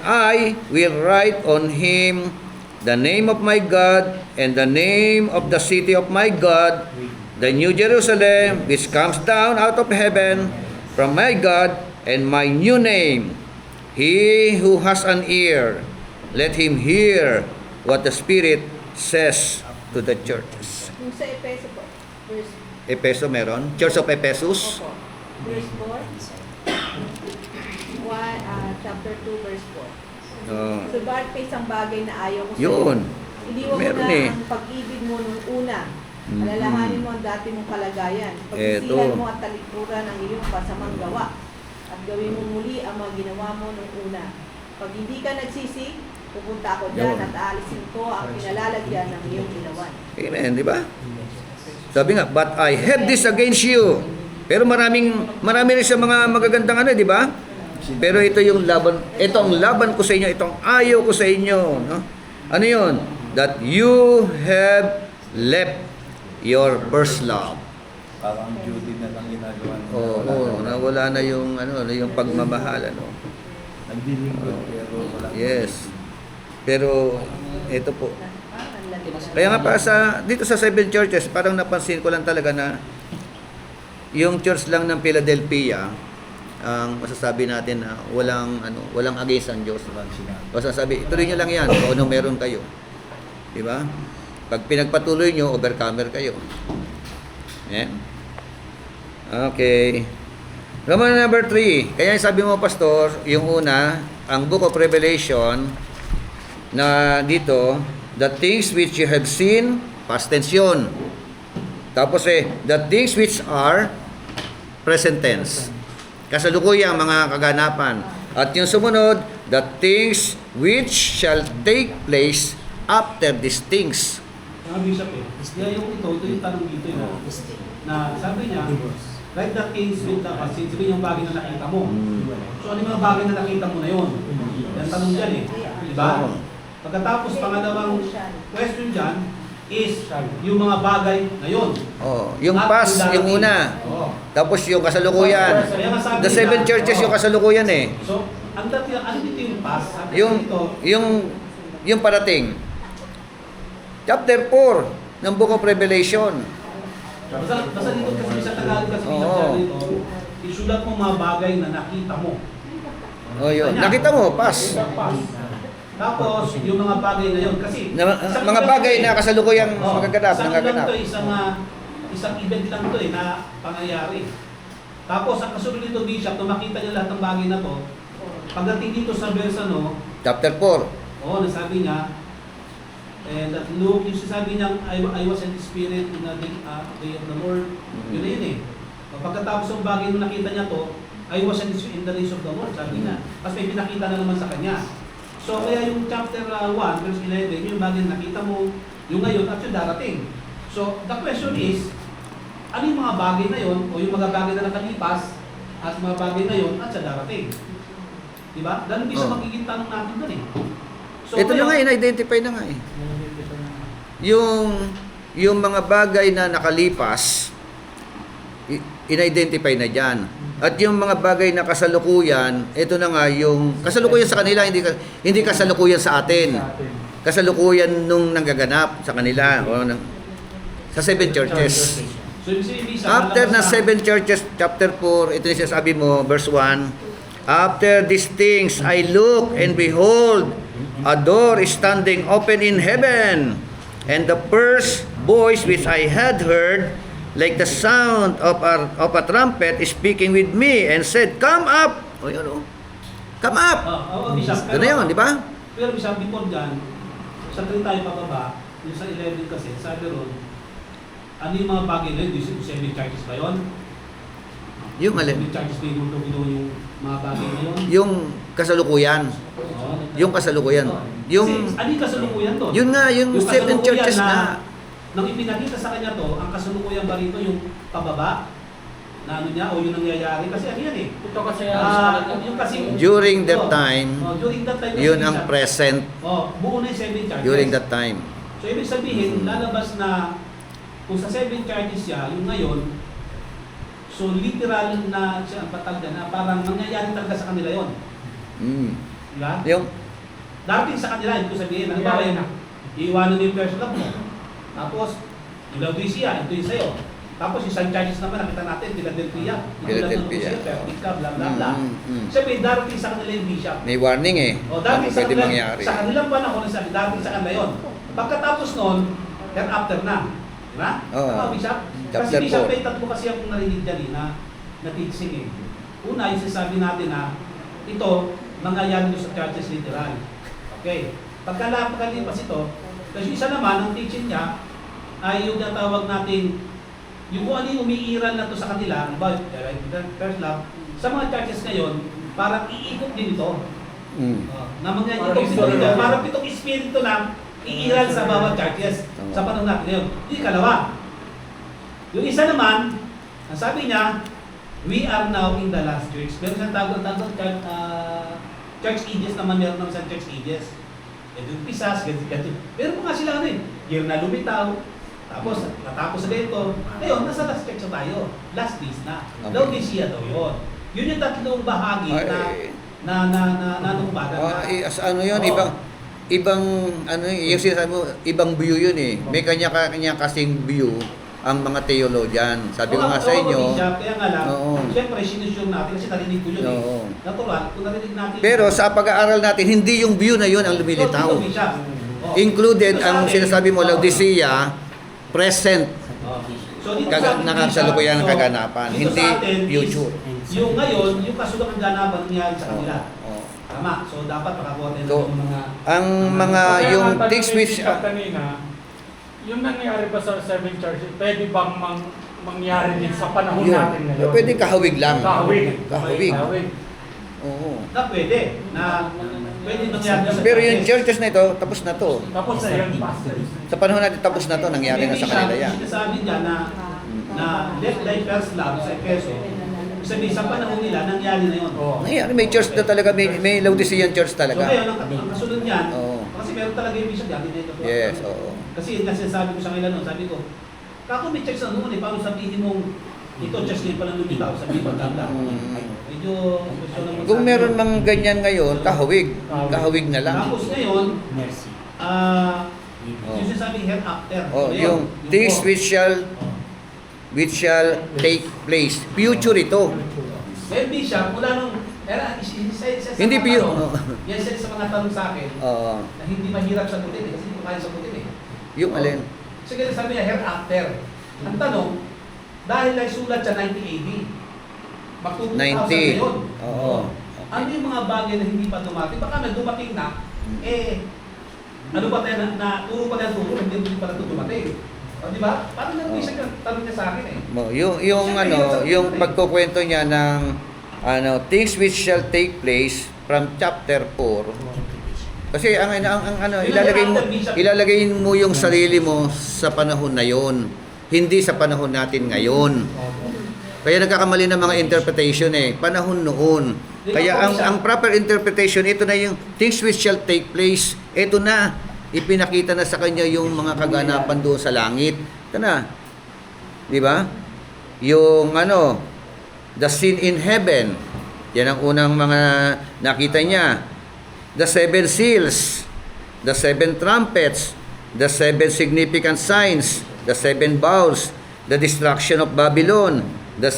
I will write on him the name of my God, and the name of the city of my God, the New Jerusalem, which comes down out of heaven from my God, and my new name. He who has an ear, let him hear what the Spirit says to the churches. Yung sa Epeso po, verse, Epeso meron? Church of Ephesus? opo, verse 4, chapter 2, verse 4. Oh, Subalit may isang bagay na ayaw ko yun. Iniwan mo Meron na eh. ang pag-ibig mo nung una. Mm-mm. Alalahanin mo ang dati mong kalagayan. Pagsisihan Eto. mo ang talikuran ng iyong pasamang gawa. At gawin mo muli ang mga ginawa mo nung una. Pag hindi ka nagsisi, pupunta ako dyan Yun. at aalisin ko ang pinalalagyan ng iyong ginawan. Amen, di ba? Sabi nga, but I have this against you. Pero marami rin sa mga magagandang ano, di ba? Pero ito yung laban, ito ang laban ko sa inyo, itong ayaw ko sa inyo, no? Ano yun? That you have left your first love. Parang duty na lang ginagawa nila. Oo, nawala na yung ano, yung pagmamahal, ano. Nagdilingkod pero wala. Yes. Pero ito po. Ang lalaki. Kaya nga pa dito sa 7 churches, parang napansin ko lang talaga na yung church lang ng Philadelphia, ang masasabi natin na walang against ang Diyos. Basta sabi, ituloy nyo lang yan kung ano meron kayo. Di ba? Pag pinagpatuloy nyo, overcomer kayo. Yeah? Okay. Roman number 3. Kaya sabi mo, Pastor, yung una, ang Book of Revelation, na dito, the things which you have seen, past tense yun. Tapos the things which are present tense. Kasalukuyang mga kaganapan. At yung sumunod, the things which shall take place after these things. Mga bishop eh. Kaya yung ito yung tanong dito eh, na sabi niya, like the things with the passage, sabi yung bagay na nakita mo. So ano yung mga bagay na nakita mo na yun? Yan tanong dyan eh. Diba? Pagkatapos, pangalawang question dyan is yung mga bagay na yun. Oh, yung At past, darating. yung una. Oo. Tapos yung kasalukuyan. Kaya nga sabi The 7 nila, churches yung kasalukuyan eh. So, ang dati, ano dito yung past? Sabi Yung dito, yung parating. Chapter 4 ng Book of Revelation. basta dito kasi sa Tagalog kasi Oo. sabi dito, isulat mo mga bagay na nakita mo. Oh, yun. Nakita mo, past. Tapos, yung mga bagay na yun, kasi Mga bagay na kasalukuyang magaganap, isang nangaganap. lang to, isang event lang to eh, na pangyayari. Tapos, ang kasunod nito, Bishop, nung makita niyo lahat ng bagay na to, pagdating dito sa verse Chapter 4. nasabi niya, and that Luke, yung sasabi niya, I was in the spirit in the day of the Lord. Yun na yun eh. Pagkatapos ng bagay nung nakita niya to, I was in the days of the Lord, sabi niya. Tapos may pinakita na naman sa kanya. So kaya yung chapter 1, verse 11, yung bagay na nakita mo, yung ngayon at yung darating. So the question is, ano yung mga bagay na yun, o yung mga bagay na nakalipas, at mga bagay na yun, at sa darating? Diba? Dahil hindi siya magiging tanong natin doon eh. So, Ito na nga, in-identify na nga eh. Yung mga bagay na nakalipas, in-identify na dyan. At yung mga bagay na kasalukuyan, ito na nga yung kasalukuyan sa kanila, hindi kasalukuyan sa atin. Kasalukuyan nung nanggaganap sa kanila. Sa 7 churches. So, ibig sabihin, After na 7 churches, chapter 4, ito yung sinasabi mo, verse 1, after these things I look and behold, a door is standing open in heaven, and the first voice which I had heard, like the sound of a trumpet, is speaking with me, and said, come up! O yun o. Come up! Bishop, Ito na yun, di ba? Pero Bishop, before dyan, sa 3 tayo pababa, yung sa 11 kasi, sabi ron, ano yung mga bagay na yun? Yung 7 charges ba yun? Yung alin? 7 charges ba yung yung mga bagay na yun? Yung kasalukuyan. Oo. Yung kasalukuyan. Yung, Kasi, ano yung kasalukuyan doon? yun nga, yung 7 kasalukuyan churches na. Nang ipinakita sa kanya to, ang kasalukuyan ba rito yung pababa? Na ano niya, o yung nangyayari? Kasi ano yan eh? Ito kasi Yung kasi... During that time, during that time, yun ang present buo na yung 7 charges. during that time. So, ibig sabihin, lalabas na kung sa 7 charges siya, yung ngayon, so literal na siya ang patagda na parang nangyayari talaga sa kanila yon. Diba? Yung, Dating sa kanila, ito sabihin, ano ba yun? Iiwanan mo yung first love mo. Tapos, yung Laodicea, ito yung sa'yo. Tapos yung St. Charles naman, nakita natin, Philadelphia. Philadelphia. Pertica, bla bla bla. Sabi, darating sa kanila yung bishop. may warning eh. O, Ano darating sa pwede kanila, mangyari. sa kanilang panahon, sabi, darating sa kanila yun. Pagkatapos nun, then after na. Diba? Oo. Bishop? Chapter Kasi Bishop, 4. may tatlo kasi akong narinig dyan na teaching eh. Una, yung sinasabi natin na ito, mangyayari nyo sa churches literal. Okay. Pagkalipas ito, kasi isa naman, ang teaching niya, ay yung natawag natin, yung kung ano yung umiiral na to sa kanila, ano ba, first love, sa mga churches ngayon, parang iikot din ito. Na mangyayari itong parang itong espiritu na iiral sa bawat churches sa panahon natin ngayon. Yung ikalawa. Yung isa naman, ang sabi niya, we are now in the last church. Meron siyang tawag church ages naman, meron naman sa church ages. Yung pisas, ganito. Meron pa nga sila ano eh, year na lumitaw, tapos natapos sa ganito. Ngayon, nasa last church na tayo. Last days na. Okay. Laodicea daw yun. Yun yung tatlong bahagi na nungbagan na. Ano yun, ibang ano yung sinasabi mo, ibang view yun eh. May kanya-kanya kasing view ang mga theologian. Sabi ko nga sa inyo. Kaya nga lang, Oo. siyempre sinusure natin kasi narinig ko yun Oo. eh. Natural, kung narinig natin. Pero sa pag-aaral natin, hindi yung view na yun ang lumilitaw. Included ang sinasabi mo, Laodicea, present. So, dito sa atin, Nakasalukuyan ang kaganapan, dito hindi sa atin is, future. Yung ngayon, yung kasulong kaganapan nangyari sa kanila. Oo. Tama. So, dapat makakuha tayo So, ng mga... ang mga yung things which kanina, yung nangyari ba sa 7 churches, pwede bang mangyari din sa panahon yun, natin ngayon? pwede kahawig lang. Kahawig. Kahawig. Oo. Na pwede. Na pwede nangyari sa Pero yung churches na ito, tapos na to. Tapos na yun, pastor. Sa panahon natin, tapos na to, nangyari na sa kanila yan. Sabi niya na let thy first love sa Efeso. Sabi sa panahon nila, nangyari na yun. Oo. Nangyari, may church na talaga, may Laodicean church So talaga. ngayon, ang kasunod niyan, Oo. kasi meron talaga yung bishop dati na ito. Yes, oo. Kasi sinasabi ko sa kanila noon, sabi ko, kako may church na noon eh, paano sabihin mong ito church din pala lumitaw, sabihin pagkanda. Medyo question naman. Kung meron mang ganyan ngayon, kahawig. Kahawig na lang. Tapos ngayon, Mercy. yung sinasabing hereafter. Oh, So, yung things four. which shall take place. Future ito. Then bishop, mula nung, isa Hindi mga pure. tanong, yan isa sa mga tanong sa akin, Oo. na hindi mahirap sagutin eh, kasi hindi ko kaya sagutin eh. Yung alin? Sige, sabi niya, hereafter. Ang tanong, dahil ay sulat sa 90 AD, magtutuwa sa 90. ngayon. Oo. Ano yung mga bagay na hindi pa dumating? Baka may dumating na, ano ba tayo na turo pa tayo turo, hindi pa na ito dumating. O, di ba? Parang nandun siya tanong niya sa akin eh. Yung pagkukwento niya ng things which shall take place from chapter 4. Kasi ang ilalagay mo yung sarili mo sa panahon na yon, hindi sa panahon natin ngayon. Kaya nagkakamali ng mga interpretation panahon noon. Kaya ang proper interpretation, ito na yung things which shall take place. Ito na, ipinakita na sa kanya yung mga kaganapan doon sa langit. Ito na. Di ba? Yung the scene in heaven. Yan ang unang mga nakita niya. The 7 seals, the 7 trumpets, the 7 significant signs, the 7 bowls, the destruction of Babylon, the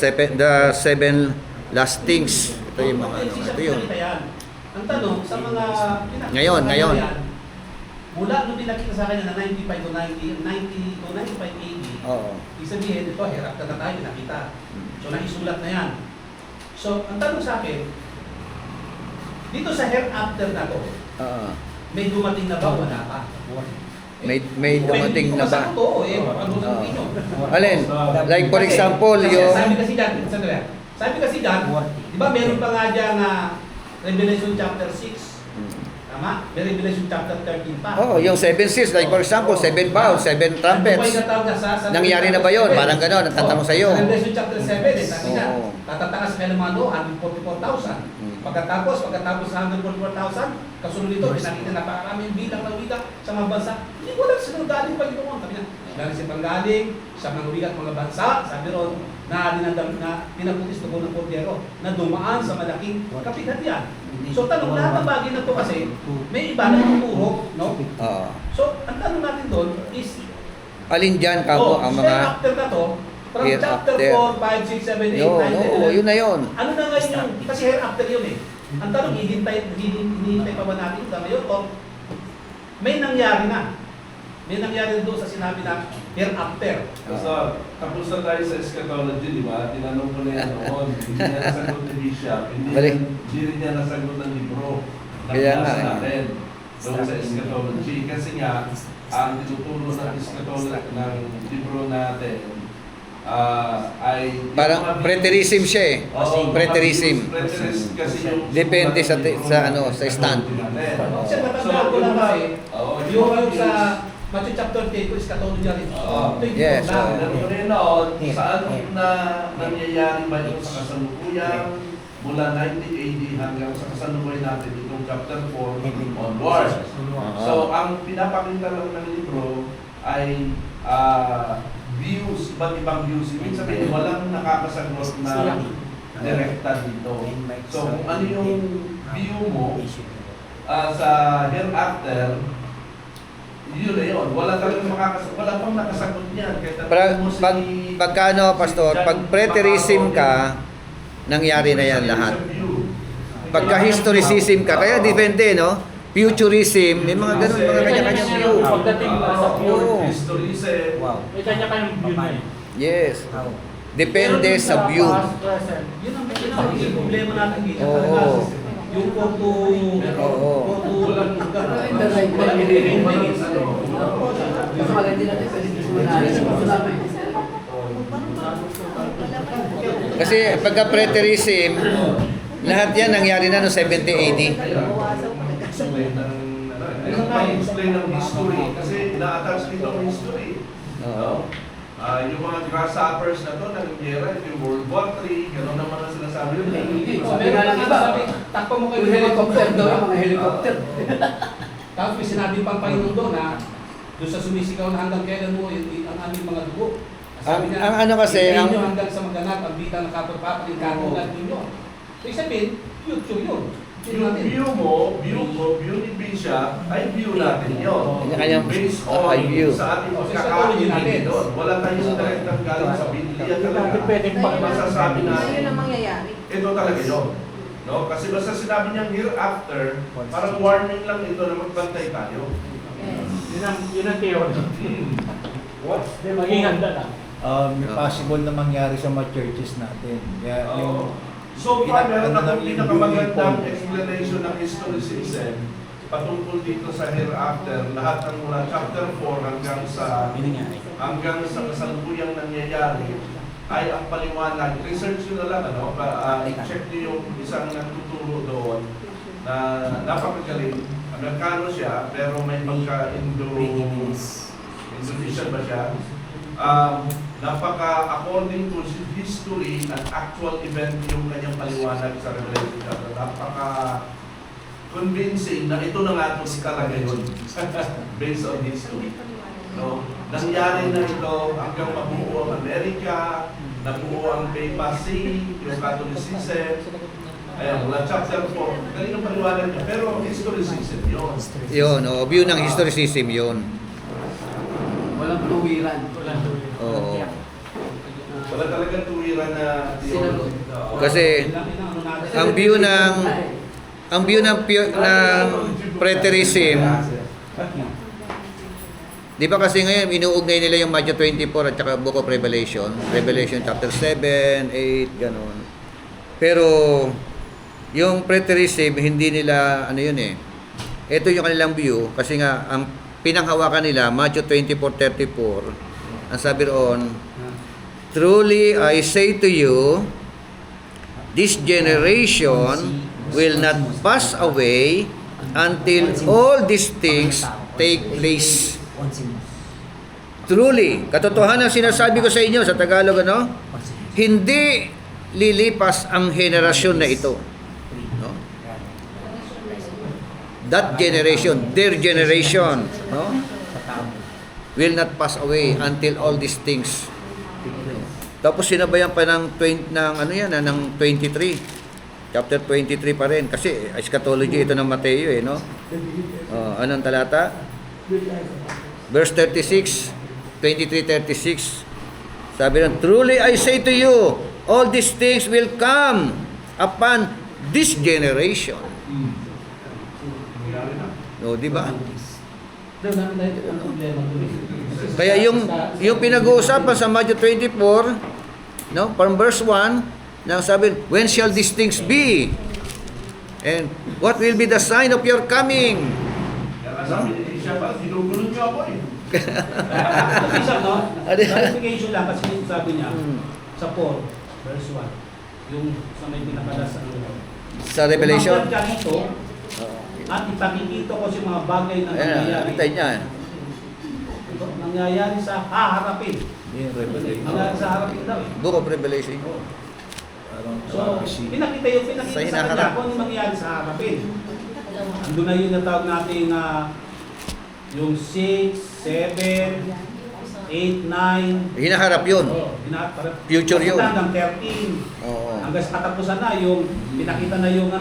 seven last things. Ito yung mga ito yun. Ang tanong sa mga Ngayon. Mula nung pinakita sa akin na 95 to 90 to 95 AD, Oo. ibig sabihin, ito, hereafter na tayo pinakita. So, naisulat na yan. So, ang tanong sa akin, dito sa hereafter na to, may dumating na ba o wala pa? May dumating na ba? Oo. Alin? Like for example, yung Sabi kasi dyan, di ba meron pa nga dyan na Revelation chapter 6, tama? May Revelation chapter 13 pa. yung 7 seals, like for example, 7 bowls, 7 trumpets. Nangyari na ba yun? Parang gano'n, nagtatanong sa iyo. Sa Revelation chapter 7, sabi nga, Oo. tatatakas kayo ng mga 144,000. Pagkatapos sa 144,000, kasunod nito, pinakita na paraming bilang ng wika sa mga bansa. Hindi ko lang sino galing pa dito. Sabi niya, galing siya panggaling sa mga wika at mga bansa, sabi ron, na pinaputis na ng kordero, na dumaan sa malaking kapighatian. So tanong, lahat ng bagay na to kasi, may iba na tuturo, no? So, ang tanong natin doon is, Alin dyan kamo ang mga after na to, from chapter hereafter. 4, 5, 6, 7, 8, 9, 10, 11, yun na yun. ano na ngayon yung, kasi hereafter yun eh. Ang tanong, hinihintay pa ba natin ito ngayon o may nangyari na? May nangyari doon sa sinabi na hereafter. So, tapos na tayo sa eschatology, di ba? Tinanong ko na yan noon. Hindi niya nasagot ni Bishop. Hindi rin niya nasagot ng libro na Kaya nga, class natin doon sa eschatology. Kasi nga, ang tinuturo ng eschatology ng libro natin ay Parang preterism siya preterism. Preterism kasi yung Depende sa stand. Kasi matandaan ko lang kasi, yung sa Matthew chapter 10 is eschatology rin. Yes. Ganun rin noon, saan na nangyayari ba yung sa kasalukuyan mula 90 AD hanggang sa kasalukuyan natin itong chapter 4 onwards. So, ang pinapakita lang ng libro ay views, iba't ibang views. Ibig sabihin, walang nakakasagot na direkta dito. So, kung ano yung view mo sa hereafter, yun na yun. Wala pang nakasagot niyan. Pagkano, Pastor, pag preterism ka, nangyari na yan lahat. Pagka historicism ka, kaya depende, no? Futurism, may mga ganun, mga kanya-kanyang view. Pagdating sa view, Historism. may kanya-kanyang view na eh. Yes. Depende sa view. Past, present, Yun ang magiging problema natin dito. Oo. Yung korto, Oo. walang Kasi pagka preterism, lahat yan nangyari na noong 70 AD. Explain ng history kasi ina-attach dito ang history. Oo. Yung mga grasshoppers na to, nangyayari, yung World War III, gano'n naman ang sinasabi yun. Sabi nga lang iba, takpo mo kayo ng helicopter daw, mga helicopter. Tapos may sinabi pang Panginoon doon na doon sa sumisigaw na hanggang kailan mo ang aming mga dugo. Sabi niya, Ang ano kasi, hindi ang- nyo hanggang sa maganap ang bitang ng kapatpapat yung katulad ninyo. So, ibig sabihin, future yun. Yung view ni Bishop, ay view natin yun. Kanya-kanyang Based on view. sa ating Sa pagkakaintindi natin. doon. Wala tayong direktang galing sa Biblia talaga. Pwedeng pang Masasabi Yun natin, ang mangyayari. ito talaga yun. No? Kasi basta sinabi niyang hereafter, parang warning lang ito na magbantay tayo. Yun ang theory. Maging handa lang. Possible na mangyari sa mga churches natin. Kaya yung So far, meron akong pinakamagandang explanation ng historicism patungkol dito sa hereafter. Lahat ng mula chapter 4 hanggang sa kasalukuyang nangyayari ay ang paliwanag. Research nyo na lang, ano? I-check nyo yung isang nagtuturo doon na napakagaling. Amerikano siya, pero may Indonesian ba siya? According to history and actual event yung kanyang paliwanag sa Revelation chapter. Convincing na ito na nga ito talaga yun. Based on history. No? Nangyari na ito hanggang mabuo ang Amerika, nabuo ang papacy, yung Catholicism. Ayan, mula chapter 4, galing ang paliwanag niya. Pero historicism yun. Yun, view ng historicism yun. Walang tuwiran. Oo. Wala talagang tuwiran na theology. Kasi ang view ng preterism, di ba kasi ngayon inuugnay nila yung Matthew 24 at saka Book of Revelation, Revelation chapter 7, 8, ganun. Pero yung preterism hindi nila ano yun eh. Ito yung kanilang view kasi nga ang pinanghawakan nila Matthew 24:34. Ang sabi roon, truly I say to you, this generation will not pass away until all these things take place. Truly, katotohanan sinasabi ko sa inyo sa Tagalog, ano? Hindi lilipas ang henerasyon na ito. No? That generation, their generation, no? Will not pass away until all these things. Tapos sinabayan pa ng ng 23. Chapter 23 pa rin kasi eschatology ito ng Mateo eh, no? Anong talata? Verse 36, 23:36. Sabi ng, truly I say to you, all these things will come upon this generation. No, di ba? Kaya yung pinag-uusapan sa Matthew 24, no, from verse 1, nang sabi, when shall these things be? And what will be the sign of your coming? Kaya sabi ni siya pa, sinugulong niyo ako eh. Isa, no? Clarification lang kasi yung sabi niya sa 4, verse 1, yung sa may pinakalas Sa Revelation? Umakyat ka dito, at ipakikita ko sa mga bagay na nangyayari. Nakita niya. Nangyayari sa haharapin. Nangyayari sa harapin daw eh. Book of Revelation. So, pinakita sa kanya kung ano mangyayari sa harapin. Doon na yung natawag natin yung 6, 7, 8, 9. Hinaharap yun. Future yun. Hanggang 13. Oo. Hanggang sa katapusan na, yung pinakita na yung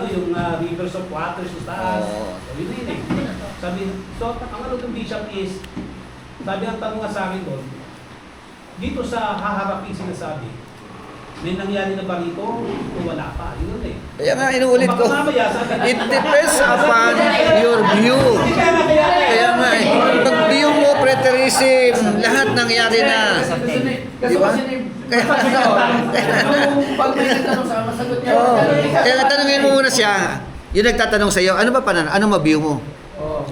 rivers of water sa taas. Oo. Sabi din eh. So, ang ano ng bishop is, sabi ang tanong nga sa akin doon, dito sa haharapin sinasabi, may nangyari na ba rito o wala pa? Yun eh. Kaya nga, inuulit ko. Baka mamaya, sabi It depends upon your view. Kaya nga, pag view mo, preterism, lahat nangyari na. Di ba? Pag may nagtanong sa masagot niya. Oo. Kaya tanongin mo muna siya, yung nagtatanong sa iyo, ano ba ano ma-view mo? Oo.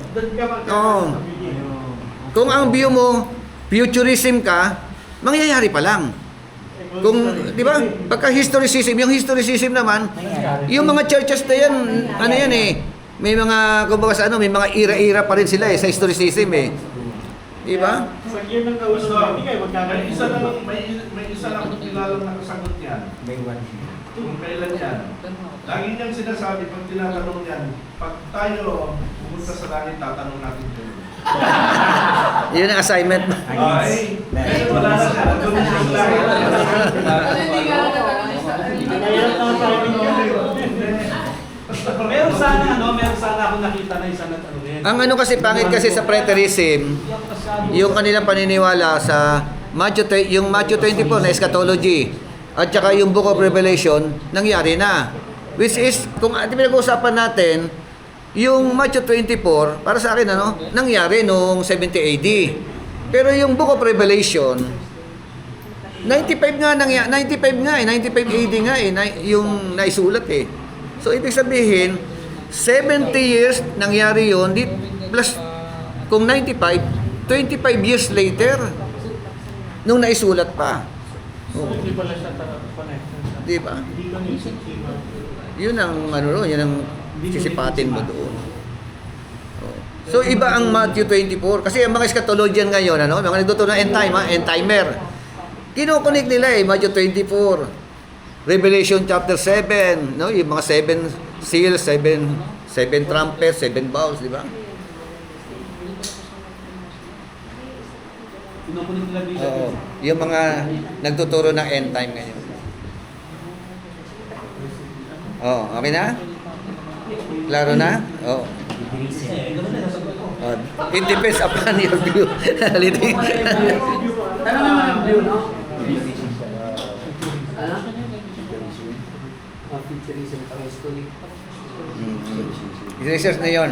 Kung ang view mo, futurism ka, mangyayari pa lang. Kung, di ba, pagka historicism, yung historicism naman, yung mga churches na yan, ano yan eh, may mga, kumbaga sa may mga ira-ira pa rin sila eh, sa historicism eh. Di ba? Sa year ng kausap, hindi kayo May isa lang kilalang nakasagot niyan. Kung kailan yan. Lagi niyang sinasabi, pag tinatanong yan, pag tayo pumunta sa langit, tatanong natin yun. Yun ang assignment. Ay, wala na siya. Nagulong siya sa langit. meron sana akong nakita na isang nagtanong yan. Ang ano kasi, pangit kasi sa preterism, yung kanilang paniniwala sa yung Matthew 24 na eschatology, at saka yung Book of Revelation, nangyari na. Which is, kung pinag-uusapan natin, yung Matthew 24, para sa akin, nangyari noong 70 AD. Pero yung Book of Revelation, 95 nga 95 nga 95 AD nga yung naisulat eh. So ibig sabihin 70 years nangyari yon plus kung 95 25 years later nung naisulat pa. So, hindi pala siya connected sa... Di ba? Hindi ko nisitima. Yun ang yun ang sisipatin mo doon. Oh. So iba ang Matthew 24 kasi ang mga eschatologian ngayon mga nagtuturo ng end time, end timer. Kino-connect nila Matthew 24. Revelation chapter 7, yung mga 7 seals, 7 trumpets, 7 bowls, di ba? Pinukunin nila Bishop. Oo. Yung mga nagtuturo ng end time ngayon. Oh, okay na? Klaro na? Oh. Ganun na, nasagot ko. It depends upon your view. Liting. Tanong naman ang view, no? Ano? Futurism, pang history. Research na yon.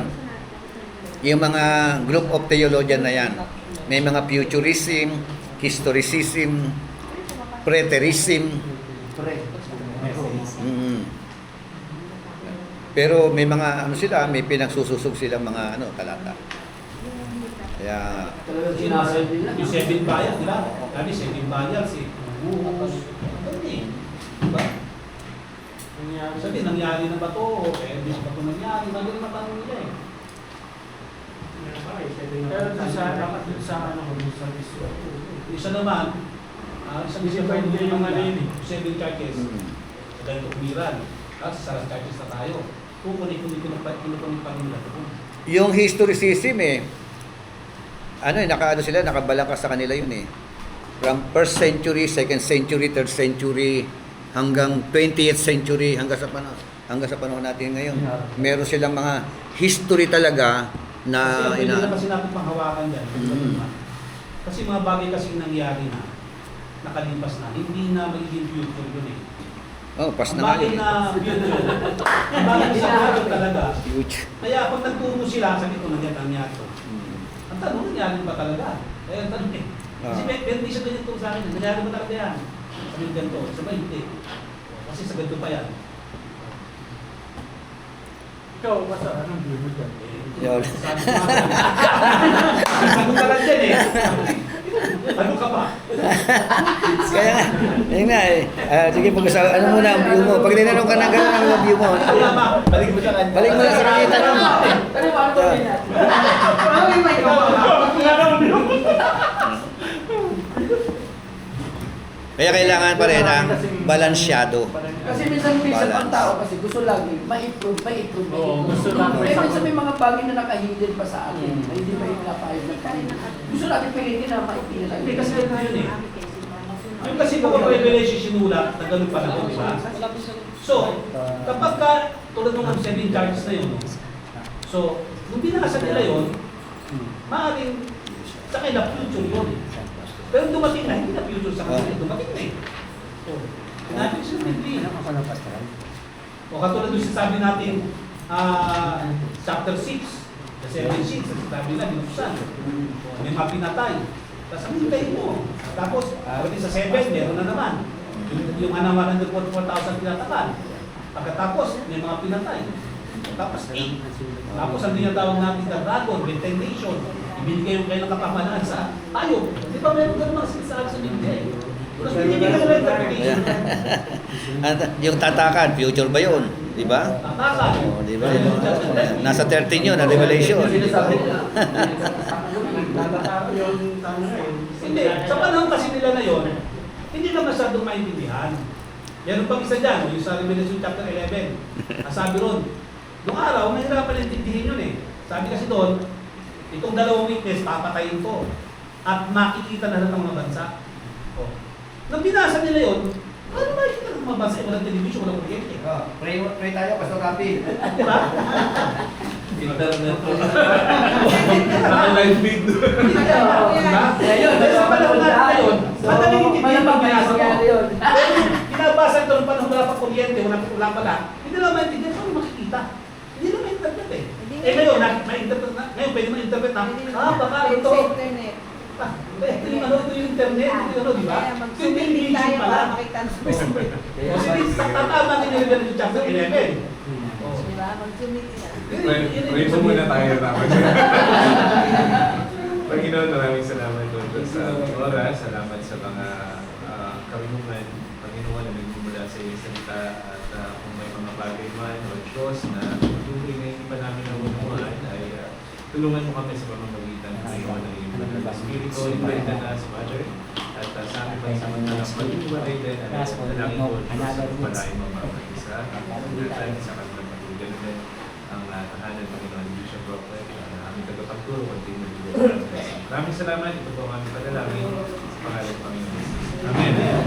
Yung mga group of theologian na yan. May mga futurism, historicism, preterism. Pero may mga may pinagsususog silang mga talata. Kaya Talagang sinasabi nila. Yung 7 bayad, di ba? Kami 7 bayad, si Buhos. Ganun eh. Diba? Sabi, nangyari na ba to? Hindi ba ito nangyari? Magaling matanong nila eh. Pero sa Isa naman, isang Hindi pa hindi yung ano yun eh. 7 churches. Sa ganito kumiran. At sa churches na tayo. Kung kunin-kunin ko pa nila. yung historicism nakabalangkas sa kanila yun From 1st century, 2nd century, 3rd century, hanggang 20th century, hanggang sa panahon natin ngayon. Meron silang mga history talaga na Kasi hindi na kasi natin panghawakan dyan. Kasi mga bagay kasing nangyari na, nakalipas na, hindi na magiging future yun eh. Oh, pas Ang na nga bagay yun. na future, ang bagay sa future talaga. Huge. Kaya pag nagtungo sila, sabi ko nangyari nangyari to. Ang tanong, nangyari ba talaga? Kaya ang tanong kasi pero hindi siya ganyan sa akin, nangyari ba talaga yan? Sabi ko ganito, sabi hindi. Kasi sa ganito pa yan. Ikaw, basta anong view mo dyan? Yun. Sabi ka lang dyan Ano ka pa? Kaya nga, yun nga sige, ano muna ang view mo? Pag tinanong ka ng gano'n ang view mo, Balik mo sa kanya. balik mo na sa kanya tanong. Ano ba? Ano ba? Ano yung may Kaya kailangan pa rin ng balansyado. Kasi minsan ang tao kasi gusto lagi ma-improve. Oo, gusto lang. Eh, minsan may mga bagay na nakahidden pa sa atin na hindi pa pinapayag ng Panginoon. Gusto natin pilitin na maipila. Hindi kasi na yun Yung kasi mga revelation sinulat na ganun pa na di ba? So, kapag tulad ng 7 charges na yun, so, nung binasa nila yun, maaaring sa kanila future yun Pero dumating na, hindi na future sa kanila, dumating na So, natin sila hindi. O katulad doon sabi natin, chapter 6, the 7 sabi nila, binuksan. May mga pinatay. Tapos ang hintay mo. Tapos, pagdating sa 7, meron na naman. Yung 144,000 pinatakan. Pagkatapos, may mga pinatay. Tapos 8. Tapos ang tinatawag natin na dragon, with 10 nation. Ibinigay yung kayo ng kapamalaan sa tayo. Di ba meron ganun mga sinasabi sa Biblia Tapos binibigay ka ng interpretation. Yung tatakan, future ba yun? Di ba? Tatakan. Oh, di ba? Nasa 13 yun, na Revelation. Yung tanong Hindi, sa panahon kasi nila na yun, hindi na masyadong maintindihan. Yan ang pag-isa dyan, yung sa Revelation chapter 11. Ang sabi ron, noong araw, mahirapan intindihin yun Sabi kasi doon, itong dalawang witness, papatayin ko. At makikita na lang ng mga bansa. O. Nang binasa nila yun, ano makikita ng mga bansa? Walang television, walang kuryente. Pray tayo, Pastor Rafi. Di ba? Internet. Live feed. Pero sa panahon natin na yun, madaling intindihan pag binasa mo. Pero binabasa ito ng panahon wala pa kuryente, wala pala. Hindi lang maintindihan, paano makikita? Hindi lang ma-interpret ngayon, ma-interpret na. Ngayon, pwede ma-interpret na. Baka ito. Ito yung interpret. internet, ano, di ba? Kaya Yung mag-sumili definition tayo pala. para makita ng sumili. O sige, tatama din yung Revelation chapter 11. Oh. Diba? Mag-sumili na. Pray po muna tayo tapos. Panginoon, maraming salamat po sa oras. Salamat sa mga karunungan, Panginoon, na nagmumula sa iyong salita at kung may mga bagay man o Diyos na tuloy na hindi pa namin naunawaan ay tulungan mo kami sa pamamagitan ng Panginoon ng iyong banal na Espiritu. Invite na sa Mother at sa aming pansamantalang pag-iwalay din at dalangin po sa pagpalain mo mga isa at sa kanilang patuloy din ang tahanan ng Panginoon Bishop Prophet na aming tagapagturo at tingin ng Maraming salamat. Ito po ang aming panalangin sa pangalan ng Panginoon. Amen.